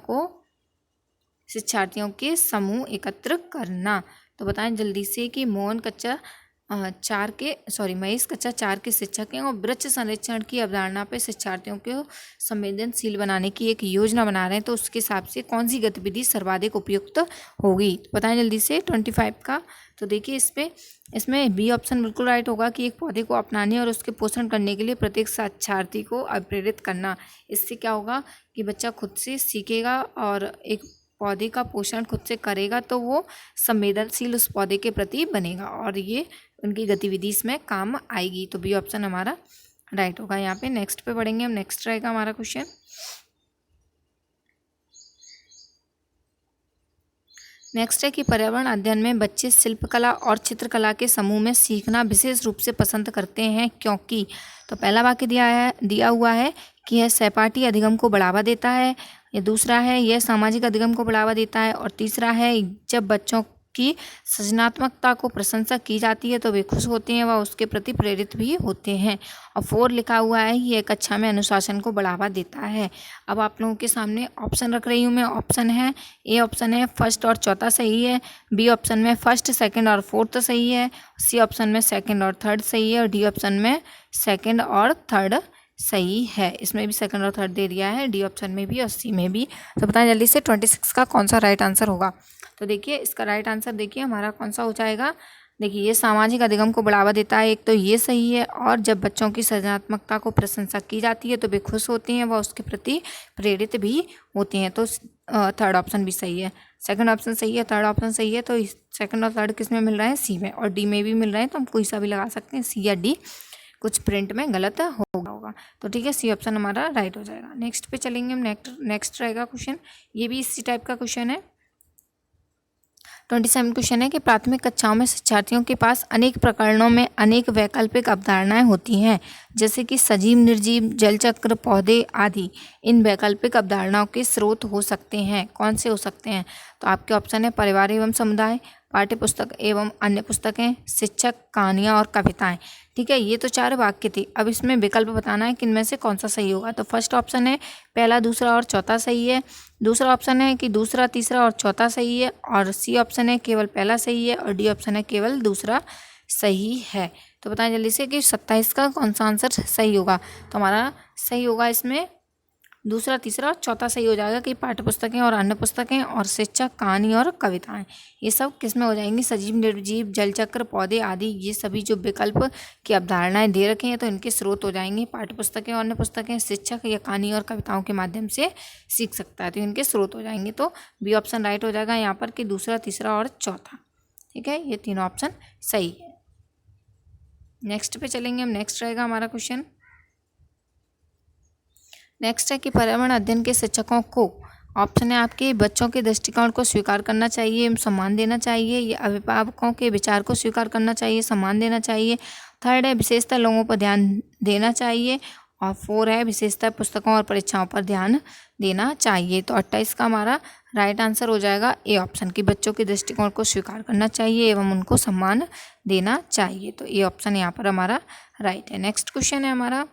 के समूह एकत्र करना। तो बताएं जल्दी से कि महेश कक्षा 4 के शिक्षक हैं और वृक्ष संरक्षण की अवधारणा पर शिक्षार्थियों को संवेदनशील बनाने की एक योजना बना रहे हैं। तो उसके हिसाब से कौन सी गतिविधि सर्वाधिक उपयुक्त होगी। तो बताएं जल्दी से 25 का। तो देखिए इसमें बी ऑप्शन बिल्कुल राइट होगा कि एक पौधे को अपनाने और उसके पोषण करने के लिए प्रत्येक शिक्षार्थी को प्रेरित करना। इससे क्या होगा कि बच्चा खुद से सीखेगा और एक पौधे का पोषण खुद से करेगा तो वो संवेदनशील उस पौधे के प्रति बनेगा और ये उनकी गतिविधि इसमें काम आएगी। तो बी ऑप्शन हमारा राइट होगा यहाँ पे। नेक्स्ट पे बढ़ेंगे हम। नेक्स्ट रहेगा हमारा क्वेश्चन नेक्स्ट है कि पर्यावरण अध्ययन में बच्चे शिल्पकला और चित्रकला के समूह में सीखना विशेष रूप से पसंद करते हैं क्योंकि, तो पहला वाक्य दिया हुआ है कि यह सहपाठी अधिगम को बढ़ावा देता है, ये दूसरा है यह सामाजिक अधिगम को बढ़ावा देता है, और तीसरा है जब बच्चों की सृजनात्मकता को प्रशंसा की जाती है तो वे खुश होते हैं व उसके प्रति प्रेरित भी होते हैं। और 4 लिखा हुआ है ये कक्षा में अनुशासन को बढ़ावा देता है। अब आप लोगों के सामने ऑप्शन रख रही हूँ मैं। ऑप्शन है, ए ऑप्शन है फर्स्ट और चौथा सही है, बी ऑप्शन में फर्स्ट सेकंड और फोर्थ सही है, सी ऑप्शन में सेकंड और थर्ड सही है, और डी ऑप्शन में सेकंड और थर्ड सही है। इसमें भी सेकंड और थर्ड दे दिया है, डी ऑप्शन में भी और सी में भी। तो बताएं जल्दी से 26 का कौन सा राइट आंसर होगा। तो देखिए इसका राइट आंसर देखिए हमारा कौन सा हो जाएगा। देखिए ये सामाजिक अधिगम को बढ़ावा देता है, एक तो ये सही है, और जब बच्चों की सृजनात्मकता को प्रशंसा की जाती है तो वे खुश होते हैं व उसके प्रति प्रेरित भी होते हैं। तो थर्ड ऑप्शन भी सही है, सेकंड ऑप्शन सही है, थर्ड ऑप्शन सही है। तो सेकंड और थर्ड किस में मिल रहा है, सी में, और डी में भी मिल रहे हैं, तो हम कोई सा भी लगा सकते हैं, सी या डी। कुछ प्रिंट में गलत होगा तो ठीक है, सी ऑप्शन हमारा राइट हो जाएगा। नेक्स्ट पे चलेंगे हम। नेक्स्ट रहेगा क्वेश्चन, ये भी इसी टाइप का क्वेश्चन है। 27 क्वेश्चन है कि प्राथमिक कक्षाओं में शिक्षार्थियों के पास अनेक प्रकरणों में अनेक वैकल्पिक अवधारणाएं होती हैं, जैसे कि सजीव, निर्जीव, जलचक्र, पौधे आदि। इन वैकल्पिक अवधारणाओं के स्रोत हो सकते हैं, कौन से हो सकते हैं। तो आपके ऑप्शन है परिवार एवं समुदाय, पाठ्य पुस्तक एवं अन्य पुस्तकें, शिक्षक, कहानियाँ और कविताएं। ठीक है, ये तो 4 वाक्य थे। अब इसमें विकल्प बताना है कि इनमें से कौन सा सही होगा। तो फर्स्ट ऑप्शन है पहला, दूसरा और चौथा सही है। दूसरा ऑप्शन है कि दूसरा, तीसरा और चौथा सही है, और सी ऑप्शन है केवल पहला सही है, और डी ऑप्शन है केवल दूसरा सही है। तो बताएं जल्दी से कि 27 का कौन सा आंसर सही होगा। तो हमारा सही होगा इसमें दूसरा, तीसरा और चौथा सही हो जाएगा कि पाठ्य पुस्तकें और अन्य पुस्तकें और शिक्षक, कहानी और कविताएं। ये सब किस में हो जाएंगी, सजीव, निर्जीव, जलचक्र, पौधे आदि। ये सभी जो विकल्प की अवधारणाएं दे रखे हैं तो इनके स्रोत हो जाएंगे पाठ्य पुस्तकें और अन्य पुस्तकें, शिक्षक या कहानी और कविताओं के माध्यम से सीख सकता है, तो इनके स्रोत हो जाएंगे। तो बी ऑप्शन राइट हो जाएगा यहाँ पर कि दूसरा, तीसरा और चौथा। ठीक है, ये तीनों ऑप्शन सही है। नेक्स्ट पे चलेंगे हम। नेक्स्ट रहेगा हमारा क्वेश्चन। नेक्स्ट है कि पर्यावरण अध्ययन के शिक्षकों को, ऑप्शन है आपके, बच्चों के दृष्टिकोण को स्वीकार करना चाहिए, सम्मान देना चाहिए, या अभिभावकों के विचार को स्वीकार करना चाहिए, सम्मान देना चाहिए। थर्ड है विशेषतः लोगों पर ध्यान देना चाहिए, और 4 है विशेषतः पुस्तकों और परीक्षाओं पर ध्यान देना चाहिए। तो 28 का हमारा राइट आंसर हो जाएगा ए ऑप्शन की, बच्चों के दृष्टिकोण को स्वीकार करना चाहिए एवं उनको सम्मान देना चाहिए। तो ए ऑप्शन यहाँ पर हमारा राइट है। नेक्स्ट क्वेश्चन है हमारा।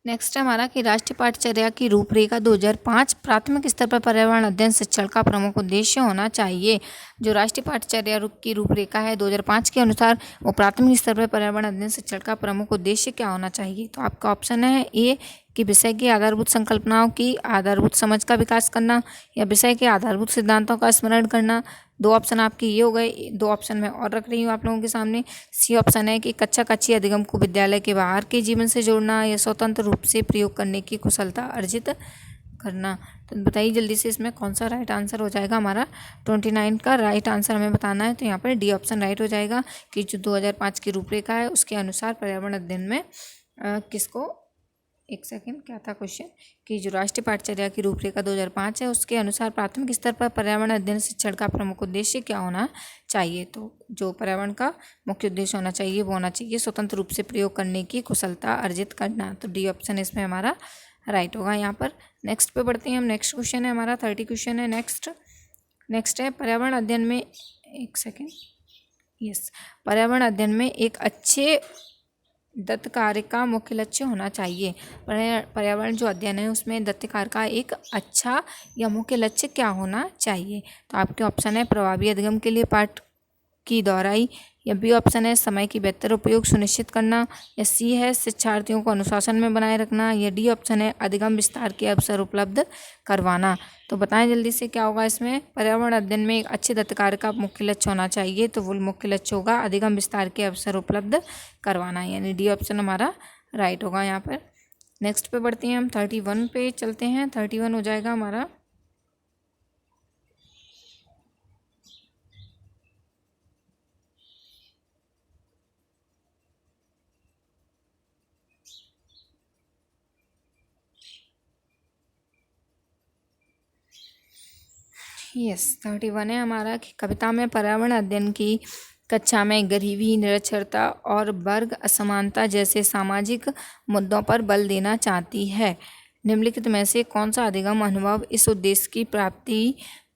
नेक्स्ट है हमारा कि राष्ट्रीय पाठचर्या की रूपरेखा 2005 प्राथमिक स्तर पर पर्यावरण अध्ययन शिक्षण का प्रमुख उद्देश्य होना चाहिए। जो राष्ट्रीय पाठचर्या की रूपरेखा है 2005 के अनुसार वो प्राथमिक स्तर पर पर्यावरण अध्ययन शिक्षण का प्रमुख उद्देश्य क्या होना चाहिए। तो आपका ऑप्शन है ए कि विषय की आधारभूत संकल्पनाओं की आधारभूत समझ का विकास करना, या विषय के आधारभूत सिद्धांतों का स्मरण करना। 2 ऑप्शन आपके ये हो गए। 2 ऑप्शन मैं और रख रही हूँ आप लोगों के सामने। सी ऑप्शन है कि कक्षा कक्षी अधिगम को विद्यालय के बाहर के जीवन से जोड़ना, या स्वतंत्र रूप से प्रयोग करने की कुशलता अर्जित करना। तो बताइए जल्दी से इसमें कौन सा राइट आंसर हो जाएगा हमारा। 29 का राइट आंसर हमें बताना है। तो यहाँ पर डी ऑप्शन राइट हो जाएगा कि जो 2005 की रूपरेखा है उसके अनुसार पर्यावरण अध्ययन में किसको, एक सेकेंड, क्या था क्वेश्चन, कि जो राष्ट्रीय पाठचर्या की रूपरेखा 2005 है उसके अनुसार प्राथमिक स्तर पर पर्यावरण अध्ययन शिक्षण का प्रमुख उद्देश्य क्या होना चाहिए। तो जो पर्यावरण का मुख्य उद्देश्य होना चाहिए वो होना चाहिए स्वतंत्र रूप से प्रयोग करने की कुशलता अर्जित करना। तो डी ऑप्शन इसमें हमारा राइट होगा यहाँ पर। नेक्स्ट पे बढ़ते हैं हम। नेक्स्ट क्वेश्चन है हमारा 30 क्वेश्चन है। नेक्स्ट है पर्यावरण अध्ययन में, एक सेकेंड, यस, पर्यावरण अध्ययन में एक अच्छे दत्त कार्य का मुख्य लक्ष्य होना चाहिए। पर्यावरण जो अध्ययन है उसमें दत्त कार्य का एक अच्छा या मुख्य लक्ष्य क्या होना चाहिए। तो आपके ऑप्शन है प्रभावी अधिगम के लिए पाठ की दोहराई, या बी ऑप्शन है समय की बेहतर उपयोग सुनिश्चित करना, या सी है शिक्षार्थियों को अनुशासन में बनाए रखना, या डी ऑप्शन है अधिगम विस्तार के अवसर उपलब्ध करवाना। तो बताएं जल्दी से क्या होगा इसमें। पर्यावरण अध्ययन में एक अच्छे दत्त कार्य का मुख्य लक्ष्य होना चाहिए, तो वो मुख्य लक्ष्य होगा अधिगम विस्तार के अवसर उपलब्ध करवाना, यानी डी ऑप्शन हमारा राइट होगा यहाँ पर। नेक्स्ट पे बढ़ते हैं हम। 31 पे चलते हैं। 31 हो जाएगा हमारा। यस 31 है हमारा कि कविता में पर्यावरण अध्ययन की कक्षा में गरीबी, निरक्षरता और वर्ग असमानता जैसे सामाजिक मुद्दों पर बल देना चाहती है। निम्नलिखित में से कौन सा अधिगम अनुभव इस उद्देश्य की प्राप्ति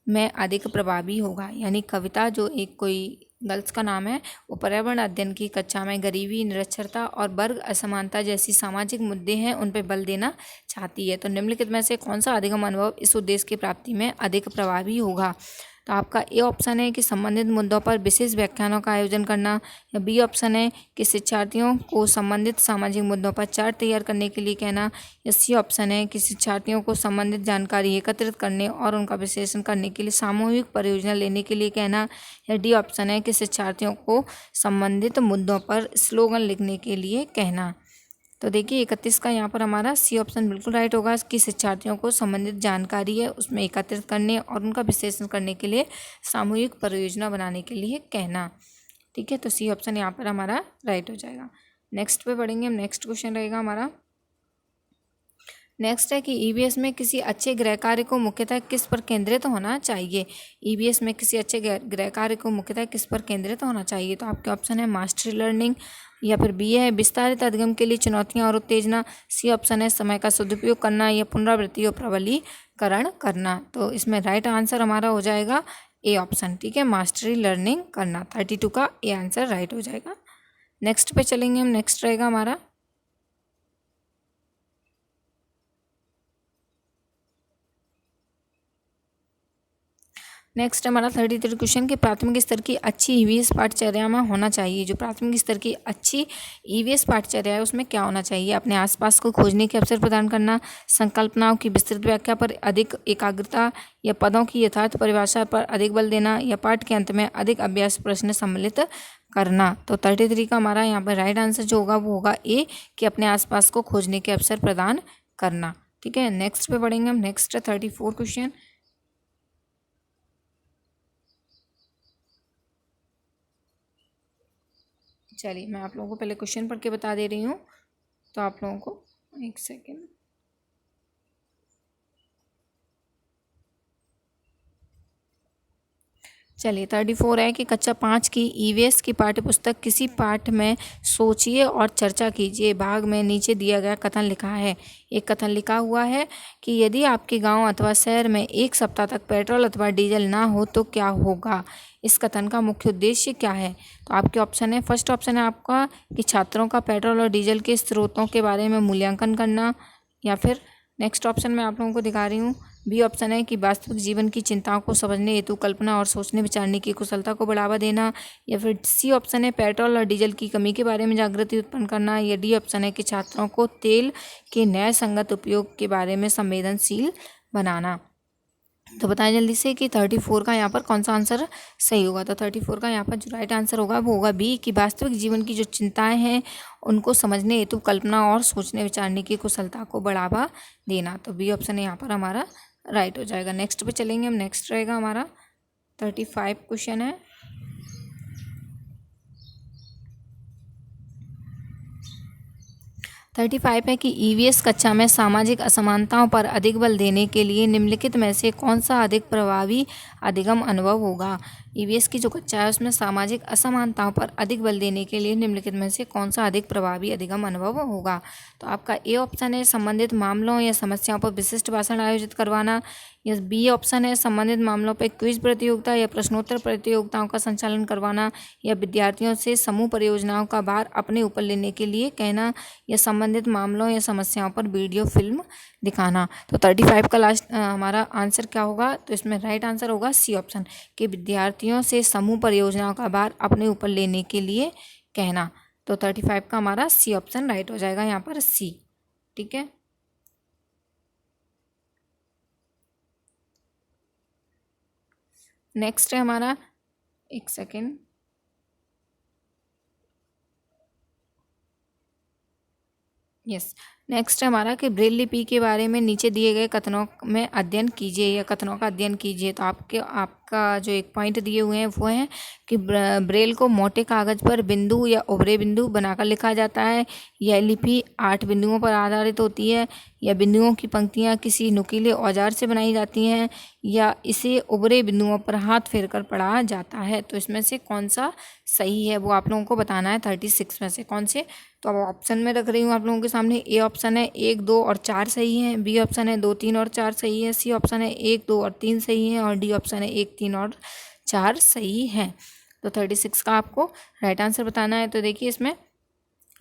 में अधिक प्रभावी होगा। यानी कविता जो एक कोई गर्ल्स का नाम है, वो पर्यावरण अध्ययन की कक्षा में गरीबी, निरक्षरता और वर्ग असमानता जैसी सामाजिक मुद्दे हैं उन पर बल देना चाहती है। तो निम्नलिखित में से कौन सा अधिगम अनुभव इस उद्देश्य की प्राप्ति में अधिक प्रभावी होगा। तो आपका ए ऑप्शन है कि संबंधित मुद्दों पर विशेष व्याख्यानों का आयोजन करना, या बी ऑप्शन है कि शिक्षार्थियों को संबंधित सामाजिक मुद्दों पर चार्ट तैयार करने के लिए कहना, या सी ऑप्शन है कि शिक्षार्थियों को संबंधित जानकारी एकत्रित करने और उनका विश्लेषण करने के लिए सामूहिक परियोजना लेने के लिए कहना, या डी ऑप्शन है कि शिक्षार्थियों को संबंधित मुद्दों पर स्लोगन लिखने के लिए कहना। तो देखिए 31 का यहाँ पर हमारा सी ऑप्शन बिल्कुल राइट होगा कि शिक्षार्थियों को संबंधित जानकारी है उसमें एकत्रित करने और उनका विश्लेषण करने के लिए सामूहिक परियोजना बनाने के लिए कहना। ठीक है, तो सी ऑप्शन यहाँ पर हमारा राइट हो जाएगा। नेक्स्ट पे पढ़ेंगे हम। नेक्स्ट क्वेश्चन रहेगा हमारा। नेक्स्ट है कि ईवीएस में किसी अच्छे गृह कार्य को मुख्यतः किस पर केंद्रित होना चाहिए। ईवीएस में किसी अच्छे गृह कार्य को मुख्यतः किस पर केंद्रित होना चाहिए। तो आपके ऑप्शन है मास्टरी लर्निंग, या फिर बी है विस्तारित अधिगम के लिए चुनौतियां और उत्तेजना, सी ऑप्शन है समय का सदुपयोग करना, या पुनरावृत्ति और प्रबलीकरण करना। तो इसमें राइट आंसर हमारा हो जाएगा ए ऑप्शन। ठीक है, मास्टरी लर्निंग करना। 32 का ए आंसर राइट हो जाएगा। नेक्स्ट पे चलेंगे हम। नेक्स्ट रहेगा हमारा नेक्स्ट हमारा 33 क्वेश्चन कि प्राथमिक स्तर की अच्छी ईवीएस पाठचर्या में होना चाहिए। जो प्राथमिक स्तर की अच्छी ईवीएस पाठचर्या है उसमें क्या होना चाहिए। अपने आसपास को खोजने के अवसर प्रदान करना, संकल्पनाओं की विस्तृत व्याख्या पर अधिक एकाग्रता, या पदों की यथार्थ परिभाषा पर अधिक बल देना, या पाठ के अंत में अधिक अभ्यास प्रश्न सम्मिलित करना। तो 33 का हमारा यहाँ पर राइट आंसर जो होगा वो होगा ए कि अपने आसपास को खोजने के अवसर प्रदान करना। ठीक है, नेक्स्ट पे पढ़ेंगे हम। Next 34 question. चलिए मैं आप लोगों को पहले क्वेश्चन पढ़ के बता दे रही हूँ, तो आप लोगों को एक सेकेंड। चलिए 34 है कि कक्षा 5 की ईवीएस की पाठ्यपुस्तक किसी पाठ में सोचिए और चर्चा कीजिए भाग में नीचे दिया गया कथन लिखा है। एक कथन लिखा हुआ है कि यदि आपके गांव अथवा शहर में एक सप्ताह तक पेट्रोल अथवा डीजल ना हो तो क्या होगा। इस कथन का मुख्य उद्देश्य क्या है। तो आपके ऑप्शन है, फर्स्ट ऑप्शन है आपका कि छात्रों का पेट्रोल और डीजल के स्रोतों के बारे में मूल्यांकन करना, या फिर नेक्स्ट ऑप्शन मैं आप लोगों को दिखा रही हूँ, बी ऑप्शन है कि वास्तविक जीवन की चिंताओं को समझने हेतु कल्पना और सोचने विचारने की कुशलता को बढ़ावा देना, या फिर सी ऑप्शन है पेट्रोल और डीजल की कमी के बारे में जागृति उत्पन्न करना, या डी ऑप्शन है कि छात्रों को तेल के न्याय संगत उपयोग के बारे में संवेदनशील बनाना। तो बताएं जल्दी से कि 34 का यहाँ पर कौन सा आंसर सही होगा। तो 34 का यहाँ पर जो राइट आंसर होगा वो होगा बी कि वास्तविक जीवन की जो चिंताएं हैं उनको समझने हेतु कल्पना और सोचने विचारने की कुशलता को बढ़ावा देना। तो बी ऑप्शन यहाँ पर हमारा राइट हो जाएगा। नेक्स्ट पे चलेंगे हम। नेक्स्ट रहेगा हमारा 35 क्वेश्चन है। 35 है कि ईवीएस कक्षा में सामाजिक असमानताओं पर अधिक बल देने के लिए निम्नलिखित में से कौन सा अधिक प्रभावी अधिगम अनुभव होगा। ईवीएस की जो कक्षा है उसमें सामाजिक असमानताओं पर अधिक बल देने के लिए निम्नलिखित में से कौन सा अधिक प्रभावी अधिगम अनुभव होगा। तो आपका ए ऑप्शन है संबंधित मामलों या समस्याओं पर विशिष्ट भाषण आयोजित करवाना, या बी ऑप्शन है संबंधित मामलों पर क्विज प्रतियोगिता या प्रश्नोत्तर प्रतियोगिताओं का संचालन करवाना, या विद्यार्थियों से समूह परियोजनाओं का भार अपने ऊपर लेने के लिए कहना, या संबंधित मामलों या समस्याओं पर वीडियो फिल्म दिखाना। तो 35 का लास्ट हमारा आंसर क्या होगा। तो इसमें राइट आंसर होगा सी ऑप्शन कि विद्यार्थियों से समूह परियोजनाओं का भार अपने ऊपर लेने के लिए कहना। तो 35 का हमारा सी ऑप्शन राइट हो जाएगा यहाँ पर सी। ठीक है, नेक्स्ट है हमारा, एक सेकेंड, यस नेक्स्ट है हमारा कि ब्रेल लिपि के बारे में नीचे दिए गए कथनों में अध्ययन कीजिए या कथनों का अध्ययन कीजिए। तो आपका जो एक पॉइंट दिए हुए हैं वो है कि ब्रेल को मोटे कागज़ पर बिंदु या उभरे बिंदु बनाकर लिखा जाता है। यह लिपि 8 बिंदुओं पर आधारित होती है। या बिंदुओं की पंक्तियाँ किसी नुकीले औजार से बनाई जाती हैं या इसे उभरे बिंदुओं पर हाथ फेर कर पढ़ा जाता है। तो इसमें से कौन सा सही है वो आप लोगों को बताना है। 36 में से कौन से। तो अब ऑप्शन में रख रही हूँ आप लोगों के सामने। ए ऑप्शन है 1, 2 और 4 सही है। बी ऑप्शन है 2, 3 और 4 सही है। सी ऑप्शन है 1, 2 और 3 सही है। और डी ऑप्शन है 1, 3 और 4 सही है। तो 36 का आपको राइट आंसर बताना है। तो देखिए इसमें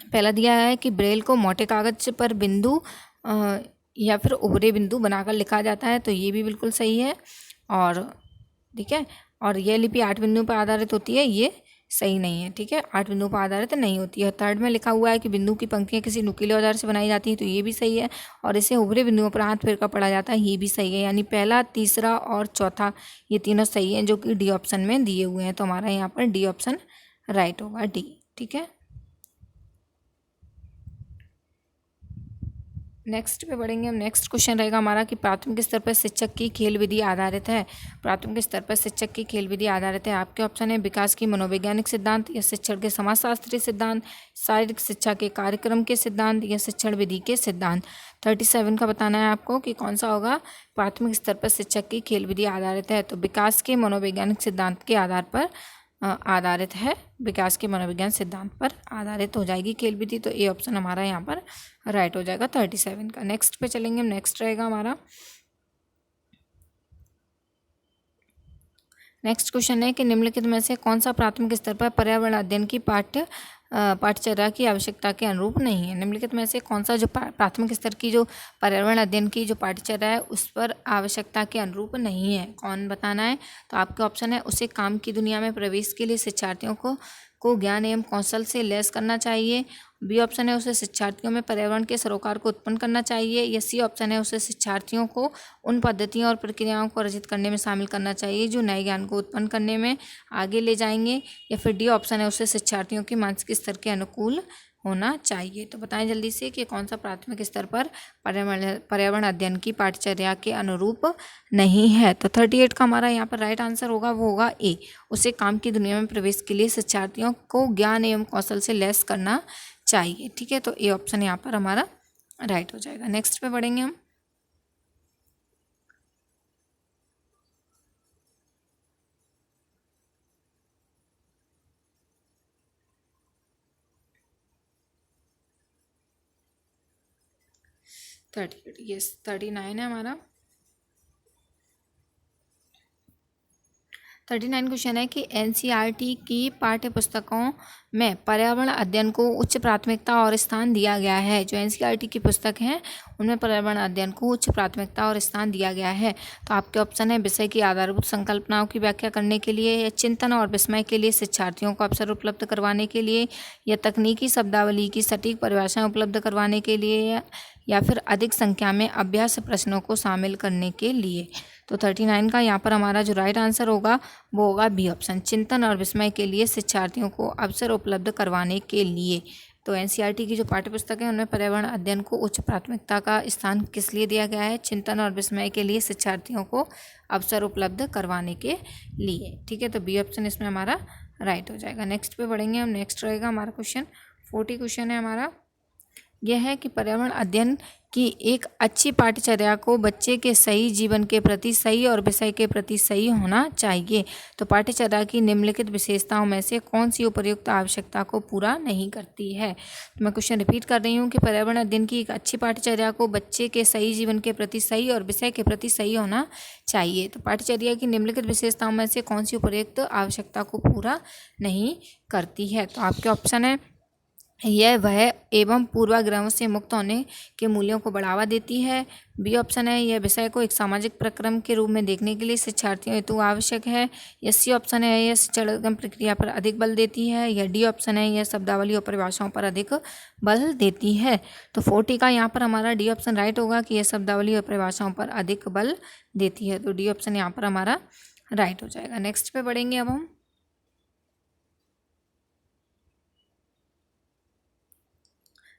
पहला दिया है कि ब्रेल को मोटे कागज पर बिंदु या फिर उभरे बिंदु बनाकर लिखा जाता है। तो ये भी बिल्कुल सही है। और ठीक है, और यह लिपि 8 बिंदुओं पर आधारित होती है, ये सही नहीं है। ठीक है, 8 बिंदुओं पर आधारित नहीं होती है। थर्ड में लिखा हुआ है कि बिंदु की पंक्तियाँ किसी नुकीले औजार से बनाई जाती हैं। तो ये भी सही है। और इसे उभरे बिंदुओं पर हाथ फेर कर पढ़ा जाता है, ये भी सही है। यानी पहला, तीसरा और चौथा ये तीनों सही हैं जो कि डी ऑप्शन में दिए हुए हैं। तो हमारा यहाँ पर डी ऑप्शन राइट होगा, डी। ठीक है, नेक्स्ट पे बढ़ेंगे हम। नेक्स्ट क्वेश्चन रहेगा हमारा कि प्राथमिक स्तर पर शिक्षक की खेल विधि आधारित है। प्राथमिक स्तर पर शिक्षक की खेल विधि आधारित है। आपके ऑप्शन है विकास की मनोवैज्ञानिक सिद्धांत या शिक्षण के समाजशास्त्रीय सिद्धांत, शारीरिक शिक्षा के कार्यक्रम के सिद्धांत या शिक्षण विधि के सिद्धांत। 37 का बताना है आपको कि कौन सा होगा। प्राथमिक स्तर पर शिक्षक की खेल विधि आधारित है तो विकास के मनोवैज्ञानिक सिद्धांत के आधार पर आधारित है। विकास के मनोविज्ञान सिद्धांत पर आधारित हो जाएगी खेल विधि। तो ए ऑप्शन हमारा यहाँ पर राइट हो जाएगा 37 का। नेक्स्ट पे चलेंगे हम। नेक्स्ट रहेगा हमारा, नेक्स्ट क्वेश्चन है कि निम्नलिखित में से कौन सा प्राथमिक स्तर पर पर्यावरण अध्ययन की पाठ्यचर्या की आवश्यकता के अनुरूप नहीं है। निम्नलिखित में से कौन सा जो प्राथमिक स्तर की जो पर्यावरण अध्ययन की जो पाठ्यचर्या है उस पर आवश्यकता के अनुरूप नहीं है, कौन बताना है। तो आपके ऑप्शन है उसे काम की दुनिया में प्रवेश के लिए शिक्षार्थियों को ज्ञान एवं कौशल से लैस करना चाहिए। बी ऑप्शन है उसे शिक्षार्थियों में पर्यावरण के सरोकार को उत्पन्न करना चाहिए। या सी ऑप्शन है उसे शिक्षार्थियों को उन पद्धतियों और प्रक्रियाओं को अर्जित करने में शामिल करना चाहिए जो नए ज्ञान को उत्पन्न करने में आगे ले जाएंगे। या फिर डी ऑप्शन है उसे शिक्षार्थियों के मानसिक स्तर के अनुकूल होना चाहिए। तो बताएं जल्दी से कि कौन सा प्राथमिक स्तर पर पर्यावरण अध्ययन की पाठ्यचर्या के अनुरूप नहीं है। तो 38 का हमारा यहाँ पर राइट आंसर होगा, वो होगा ए, उसे काम की दुनिया में प्रवेश के लिए शिक्षार्थियों को ज्ञान एवं कौशल से लैस करना चाहिए। ठीक है, तो ए ऑप्शन यहाँ पर हमारा राइट हो जाएगा। नेक्स्ट पे बढ़ेंगे हम। यस 39 है हमारा। 39 क्वेश्चन है कि एनसीईआरटी की पाठ्य पुस्तकों में पर्यावरण अध्ययन को उच्च प्राथमिकता और स्थान दिया गया है। जो एनसीईआरटी की पुस्तक हैं उनमें पर्यावरण अध्ययन को उच्च प्राथमिकता और स्थान दिया गया है। तो आपके ऑप्शन है विषय की आधारभूत संकल्पनाओं की व्याख्या करने के लिए, या चिंतन और विस्मय के लिए शिक्षार्थियों को अवसर उपलब्ध करवाने के लिए, या तकनीकी शब्दावली की सटीक परिभाषाएं उपलब्ध करवाने के लिए, या फिर अधिक संख्या में अभ्यास प्रश्नों को शामिल करने के लिए। तो 39 का यहाँ पर हमारा जो राइट आंसर होगा वो होगा बी ऑप्शन, चिंतन और विस्मय के लिए शिक्षार्थियों को अवसर उपलब्ध करवाने के लिए। तो एनसीईआरटी की जो पाठ्यपुस्तक है उनमें पर्यावरण अध्ययन को उच्च प्राथमिकता का स्थान किस लिए दिया गया है, चिंतन और विस्मय के लिए शिक्षार्थियों को अवसर उपलब्ध करवाने के लिए। ठीक है, तो बी ऑप्शन इसमें हमारा राइट हो जाएगा। नेक्स्ट पे बढ़ेंगे हम। नेक्स्ट रहेगा हमारा क्वेश्चन 40 क्वेश्चन है हमारा। यह है कि पर्यावरण अध्ययन की एक अच्छी पाठ्यचर्या को बच्चे के सही जीवन के प्रति सही और विषय के प्रति सही होना चाहिए। तो पाठ्यचर्या की निम्नलिखित विशेषताओं में से कौन सी उपर्युक्त आवश्यकता को पूरा नहीं करती है। तो मैं क्वेश्चन रिपीट कर रही हूँ कि पर्यावरण अध्ययन की एक अच्छी पाठ्यचर्या को बच्चे के सही जीवन के प्रति सही और विषय के प्रति सही होना चाहिए। तो पाठ्यचर्या की निम्नलिखित विशेषताओं में से कौन सी उपर्युक्त आवश्यकता को पूरा नहीं करती है। तो आपके ऑप्शन है यह वह एवं पूर्वाग्रहों से मुक्त होने के मूल्यों को बढ़ावा देती है। बी ऑप्शन है यह विषय को एक सामाजिक प्रक्रम के रूप में देखने के लिए शिक्षार्थियों हेतु आवश्यक है। या सी ऑप्शन है यह शिक्षण प्रक्रिया पर अधिक बल देती है। या डी ऑप्शन है यह शब्दावली और परिभाषाओं पर अधिक बल देती है। तो 40 का यहाँ पर हमारा डी ऑप्शन राइट होगा कि यह शब्दावली और परिभाषाओं पर अधिक बल देती है। तो डी ऑप्शन यहाँ पर हमारा राइट हो जाएगा। नेक्स्ट पे बढ़ेंगे अब हम।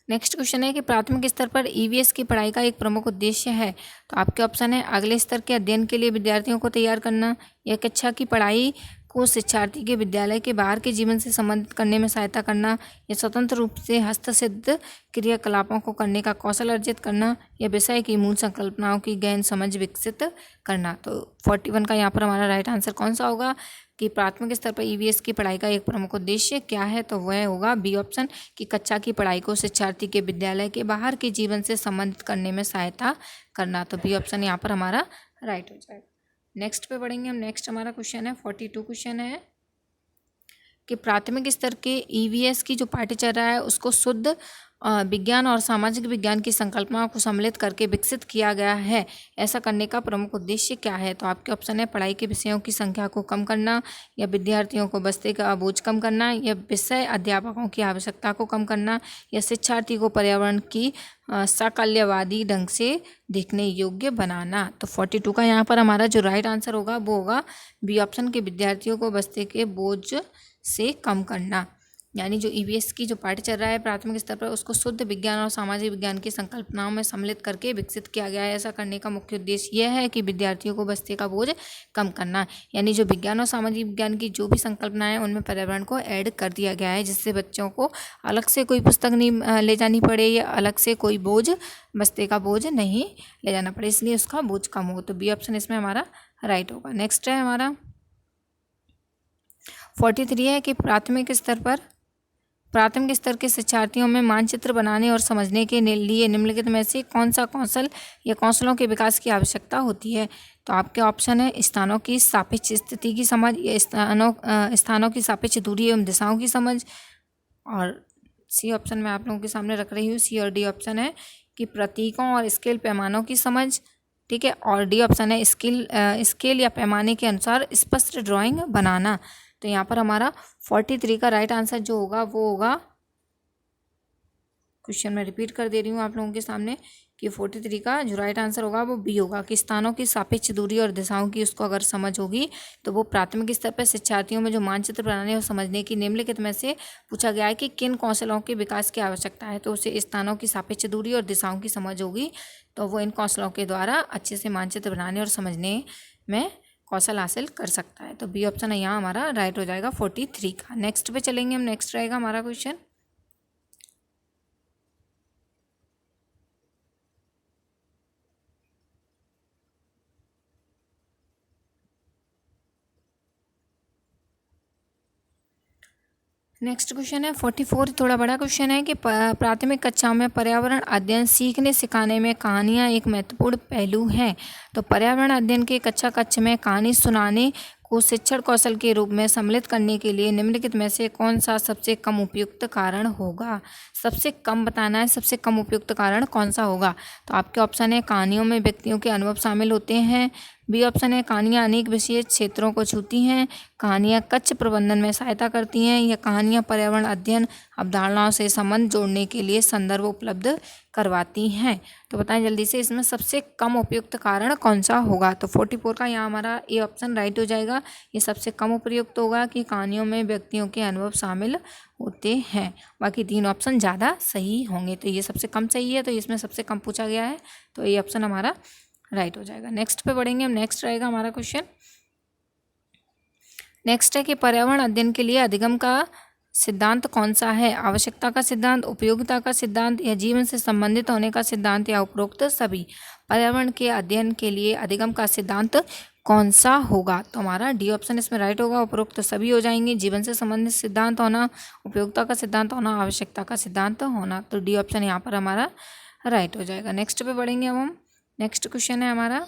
नेक्स्ट क्वेश्चन है कि प्राथमिक स्तर पर ईवीएस की पढ़ाई का एक प्रमुख उद्देश्य है। तो आपके ऑप्शन है अगले स्तर के अध्ययन के लिए विद्यार्थियों को तैयार करना, या कक्षा की पढ़ाई को शिक्षार्थी के विद्यालय के बाहर के जीवन से संबंधित करने में सहायता करना, या स्वतंत्र रूप से हस्तसिद्ध क्रियाकलापों को करने का कौशल अर्जित करना, या विषय की मूल संकल्पनाओं की गहन समझ विकसित करना। तो 41 का यहाँ पर हमारा राइट आंसर कौन सा होगा कि प्राथमिक स्तर पर ईवीएस की पढ़ाई का एक प्रमुख उद्देश्य क्या है, तो वह होगा बी ऑप्शन कि कक्षा की पढ़ाई को शिक्षार्थी के विद्यालय के बाहर के जीवन से संबंधित करने में सहायता करना। तो बी ऑप्शन यहाँ पर हमारा राइट हो जाएगा। नेक्स्ट पे पढ़ेंगे हम। नेक्स्ट हमारा क्वेश्चन है 42 क्वेश्चन है कि प्राथमिक स्तर के ईवीएस की जो पाठ्यचर्या है उसको शुद्ध विज्ञान और सामाजिक विज्ञान की संकल्पनाओं को सम्मिलित करके विकसित किया गया है। ऐसा करने का प्रमुख उद्देश्य क्या है? तो आपके ऑप्शन है पढ़ाई के विषयों की संख्या को कम करना, या विद्यार्थियों को बस्ते का बोझ कम करना, या विषय अध्यापकों की आवश्यकता को कम करना, या शिक्षार्थी को पर्यावरण की साकल्यवादी ढंग से देखने योग्य बनाना। तो 42 का यहाँ पर हमारा जो राइट आंसर होगा वो होगा बी ऑप्शन के विद्यार्थियों को बस्ते के बोझ से कम करना। यानी जो ईवीएस की जो पाठ्यचर्या है प्राथमिक स्तर पर उसको शुद्ध विज्ञान और सामाजिक विज्ञान की संकल्पनाओं में सम्मिलित करके विकसित किया गया है। ऐसा करने का मुख्य उद्देश्य यह है कि विद्यार्थियों को बस्ते का बोझ कम करना। यानी जो विज्ञान और सामाजिक विज्ञान की जो भी संकल्पनाएं हैं उनमें पर्यावरण को ऐड कर दिया गया है, जिससे बच्चों को अलग से कोई पुस्तक नहीं ले जानी पड़े, या अलग से कोई बोझ बस्ते का बोझ नहीं ले जाना पड़े, इसलिए उसका बोझ कम हो। तो बी ऑप्शन इसमें हमारा राइट होगा। नेक्स्ट है हमारा 43 है कि प्राथमिक स्तर के शिक्षार्थियों में मानचित्र बनाने और समझने के लिए निम्नलिखित में से कौन सा कौशल या कौशलों के विकास की आवश्यकता होती है? तो आपके ऑप्शन है स्थानों की सापेक्ष स्थिति की समझ, या स्थानों की सापेक्ष दूरी एवं दिशाओं की समझ, और सी ऑप्शन मैं आप लोगों के सामने रख रही हूँ, सी और डी ऑप्शन है कि प्रतीकों और स्केल पैमानों की समझ, ठीक है, और डी ऑप्शन है स्केल या पैमाने के अनुसार स्पष्ट ड्राइंग बनाना। तो यहाँ पर हमारा 43 का राइट आंसर जो होगा वो होगा, क्वेश्चन मैं रिपीट कर दे रही हूँ आप लोगों के सामने कि 43 का जो राइट आंसर होगा वो बी होगा कि स्थानों की सापेक्ष दूरी और दिशाओं की उसको अगर समझ होगी तो वो प्राथमिक स्तर पर शिक्षार्थियों में जो मानचित्र बनाने और समझने की निम्नलिखित में से पूछा गया है कि किन कौशलों के विकास की आवश्यकता है, तो उसे स्थानों की सापेक्ष दूरी और दिशाओं की समझ होगी, तो वो इन कौशलों के द्वारा अच्छे से मानचित्र बनाने और समझने में कौशल हासिल कर सकता है। तो बी ऑप्शन है यहाँ हमारा राइट हो जाएगा 43 का। नेक्स्ट पे चलेंगे हम। नेक्स्ट रहेगा हमारा क्वेश्चन है 44, थोड़ा बड़ा क्वेश्चन है कि प्राथमिक कक्षाओं में पर्यावरण अध्ययन सीखने सिखाने में कहानियाँ एक महत्वपूर्ण पहलू हैं। तो पर्यावरण अध्ययन के कक्ष में कहानी सुनाने को शिक्षण कौशल के रूप में सम्मिलित करने के लिए निम्नलिखित में से कौन सा सबसे कम उपयुक्त कारण होगा? सबसे कम बताना है, सबसे कम उपयुक्त कारण कौन सा होगा? तो आपके ऑप्शन है कहानियों में व्यक्तियों के अनुभव शामिल होते हैं, बी ऑप्शन है कहानियाँ अनेक विशेष क्षेत्रों को छूती हैं, कहानियाँ कक्ष प्रबंधन में सहायता करती हैं, या कहानियाँ पर्यावरण अध्ययन अवधारणाओं से संबंध जोड़ने के लिए संदर्भ उपलब्ध करवाती हैं। तो बताएं जल्दी से इसमें सबसे कम उपयुक्त कारण कौन सा होगा? तो 44 का यहाँ हमारा ए ऑप्शन राइट हो जाएगा। ये सबसे कम उपयुक्त होगा कि कहानियों में व्यक्तियों के अनुभव शामिल होते हैं। बाकी 3 ऑप्शन ज़्यादा सही होंगे, तो ये सबसे कम सही है, तो इसमें सबसे कम पूछा गया है, तो ये ऑप्शन हमारा राइट हो जाएगा। नेक्स्ट पे बढ़ेंगे हम। नेक्स्ट रहेगा हमारा क्वेश्चन, नेक्स्ट है कि पर्यावरण अध्ययन के लिए अधिगम का सिद्धांत कौन सा है? आवश्यकता का सिद्धांत, उपयोगिता का सिद्धांत, या जीवन से संबंधित होने का सिद्धांत, या उपरोक्त सभी? पर्यावरण के अध्ययन के लिए अधिगम का सिद्धांत कौन सा होगा? तो हमारा डी ऑप्शन इसमें राइट होगा, उपरोक्त सभी हो जाएंगे। जीवन से संबंधित सिद्धांत होना, उपयोगिता का सिद्धांत होना, आवश्यकता का सिद्धांत होना, तो डी ऑप्शन यहाँ पर हमारा राइट हो जाएगा। नेक्स्ट पे बढ़ेंगे अब हम। नेक्स्ट क्वेश्चन है हमारा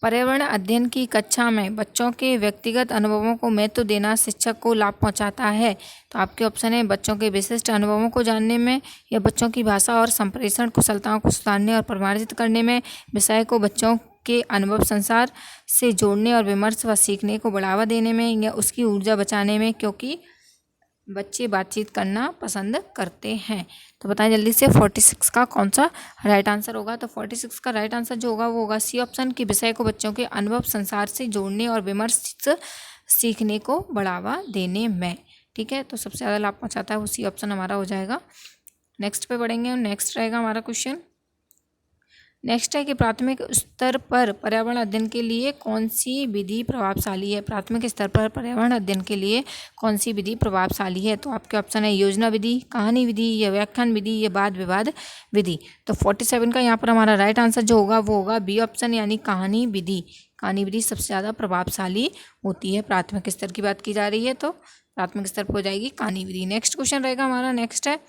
पर्यावरण अध्ययन की कक्षा में बच्चों के व्यक्तिगत अनुभवों को महत्व देना शिक्षक को लाभ पहुंचाता है। तो आपके ऑप्शन है बच्चों के विशिष्ट अनुभवों को जानने में, या बच्चों की भाषा और संप्रेषण कुशलताओं को सुधारने और प्रमाणित करने में, विषय को बच्चों के अनुभव संसार से जोड़ने और विमर्श व सीखने को बढ़ावा देने में, या उसकी ऊर्जा बचाने में, क्योंकि बच्चे बातचीत करना पसंद करते हैं। तो बताएं जल्दी से 46 का कौन सा राइट आंसर होगा? तो 46 का राइट आंसर जो होगा वो होगा सी ऑप्शन की विषय को बच्चों के अनुभव संसार से जोड़ने और विमर्श सीखने को बढ़ावा देने में। ठीक है, तो सबसे ज़्यादा लाभ पहुँचाता है उसी ऑप्शन हमारा हो जाएगा। नेक्स्ट पे बढ़ेंगे, नेक्स्ट रहेगा हमारा क्वेश्चन। नेक्स्ट है कि प्राथमिक स्तर पर पर्यावरण अध्ययन के लिए कौन सी विधि प्रभावशाली है। प्राथमिक स्तर पर पर्यावरण अध्ययन के लिए कौन सी विधि प्रभावशाली है। तो आपके ऑप्शन है योजना विधि, कहानी विधि, या व्याख्यान विधि, या वाद विवाद विधि। तो 47 का यहाँ पर हमारा राइट आंसर जो होगा वो होगा बी ऑप्शन, यानी कहानी विधि। कहानी विधि सबसे ज़्यादा प्रभावशाली होती है। प्राथमिक स्तर की बात की जा रही है तो प्राथमिक स्तर पर हो जाएगी कहानी विधि। नेक्स्ट क्वेश्चन रहेगा हमारा, नेक्स्ट है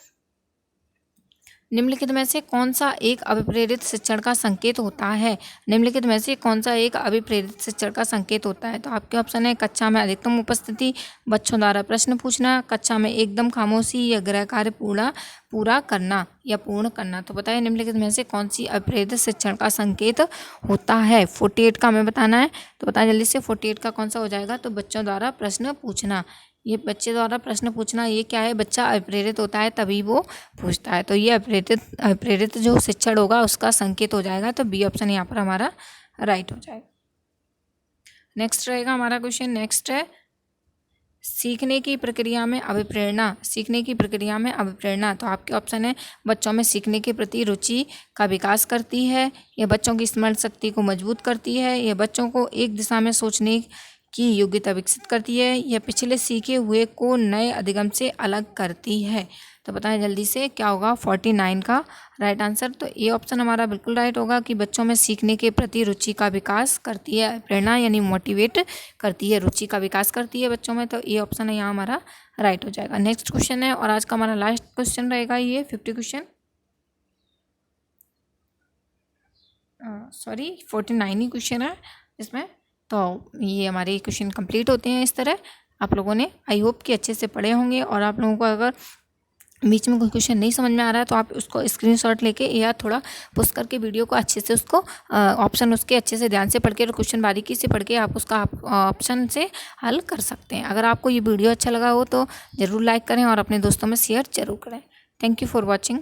निम्नलिखित में से कौन सा एक अभिप्रेरित शिक्षण का संकेत होता है। निम्नलिखित में से कौन सा एक अभिप्रेरित शिक्षण का संकेत होता है। तो आपके ऑप्शन है कक्षा में अधिकतम उपस्थिति, बच्चों द्वारा प्रश्न पूछना, कक्षा में एकदम खामोशी, या गृह कार्य पूरा करना या पूर्ण करना। तो बताइए निम्नलिखित में से कौन सी अभिप्रेरित शिक्षण का संकेत होता है। 48 का हमें बताना है, तो बताएं जल्दी से 48 का कौन सा हो जाएगा। तो बच्चों द्वारा प्रश्न पूछना, ये बच्चे द्वारा प्रश्न पूछना ये क्या है, बच्चा अप्रेरित होता है तभी वो पूछता है। तो ये अप्रेरित जो शिक्षण होगा उसका संकेत हो जाएगा। तो बी ऑप्शन यहाँ पर हमारा राइट हो जाएगा। नेक्स्ट रहेगा हमारा क्वेश्चन, नेक्स्ट है सीखने की प्रक्रिया में अभिप्रेरणा। सीखने की प्रक्रिया में अभिप्रेरणा, तो आपके ऑप्शन है बच्चों में सीखने के प्रति रुचि का विकास करती है, या बच्चों की स्मरण शक्ति को मजबूत करती है, या बच्चों को एक दिशा में सोचने की योग्यता विकसित करती है, या पिछले सीखे हुए को नए अधिगम से अलग करती है। तो बताएं जल्दी से क्या होगा 49 का राइट आंसर। तो ये ऑप्शन हमारा बिल्कुल राइट होगा कि बच्चों में सीखने के प्रति रुचि का विकास करती है। प्रेरणा यानी मोटिवेट करती है, रुचि का विकास करती है बच्चों में। तो ये ऑप्शन है यहाँ हमारा राइट हो जाएगा। नेक्स्ट क्वेश्चन है और आज का हमारा लास्ट क्वेश्चन रहेगा ये 50 क्वेश्चन, 49 ही क्वेश्चन है इसमें। तो ये हमारे क्वेश्चन कंप्लीट होते हैं इस तरह। आप लोगों ने आई होप कि अच्छे से पढ़े होंगे, और आप लोगों को अगर बीच में कोई क्वेश्चन नहीं समझ में आ रहा है तो आप उसको स्क्रीनशॉट लेके या थोड़ा पुश करके वीडियो को अच्छे से उसको ऑप्शन उसके अच्छे से ध्यान से पढ़ के और क्वेश्चन बारीकी से पढ़ के आप उसका ऑप्शन से हल कर सकते हैं। अगर आपको ये वीडियो अच्छा लगा हो तो ज़रूर लाइक करें और अपने दोस्तों में शेयर ज़रूर करें। Thank you for watching.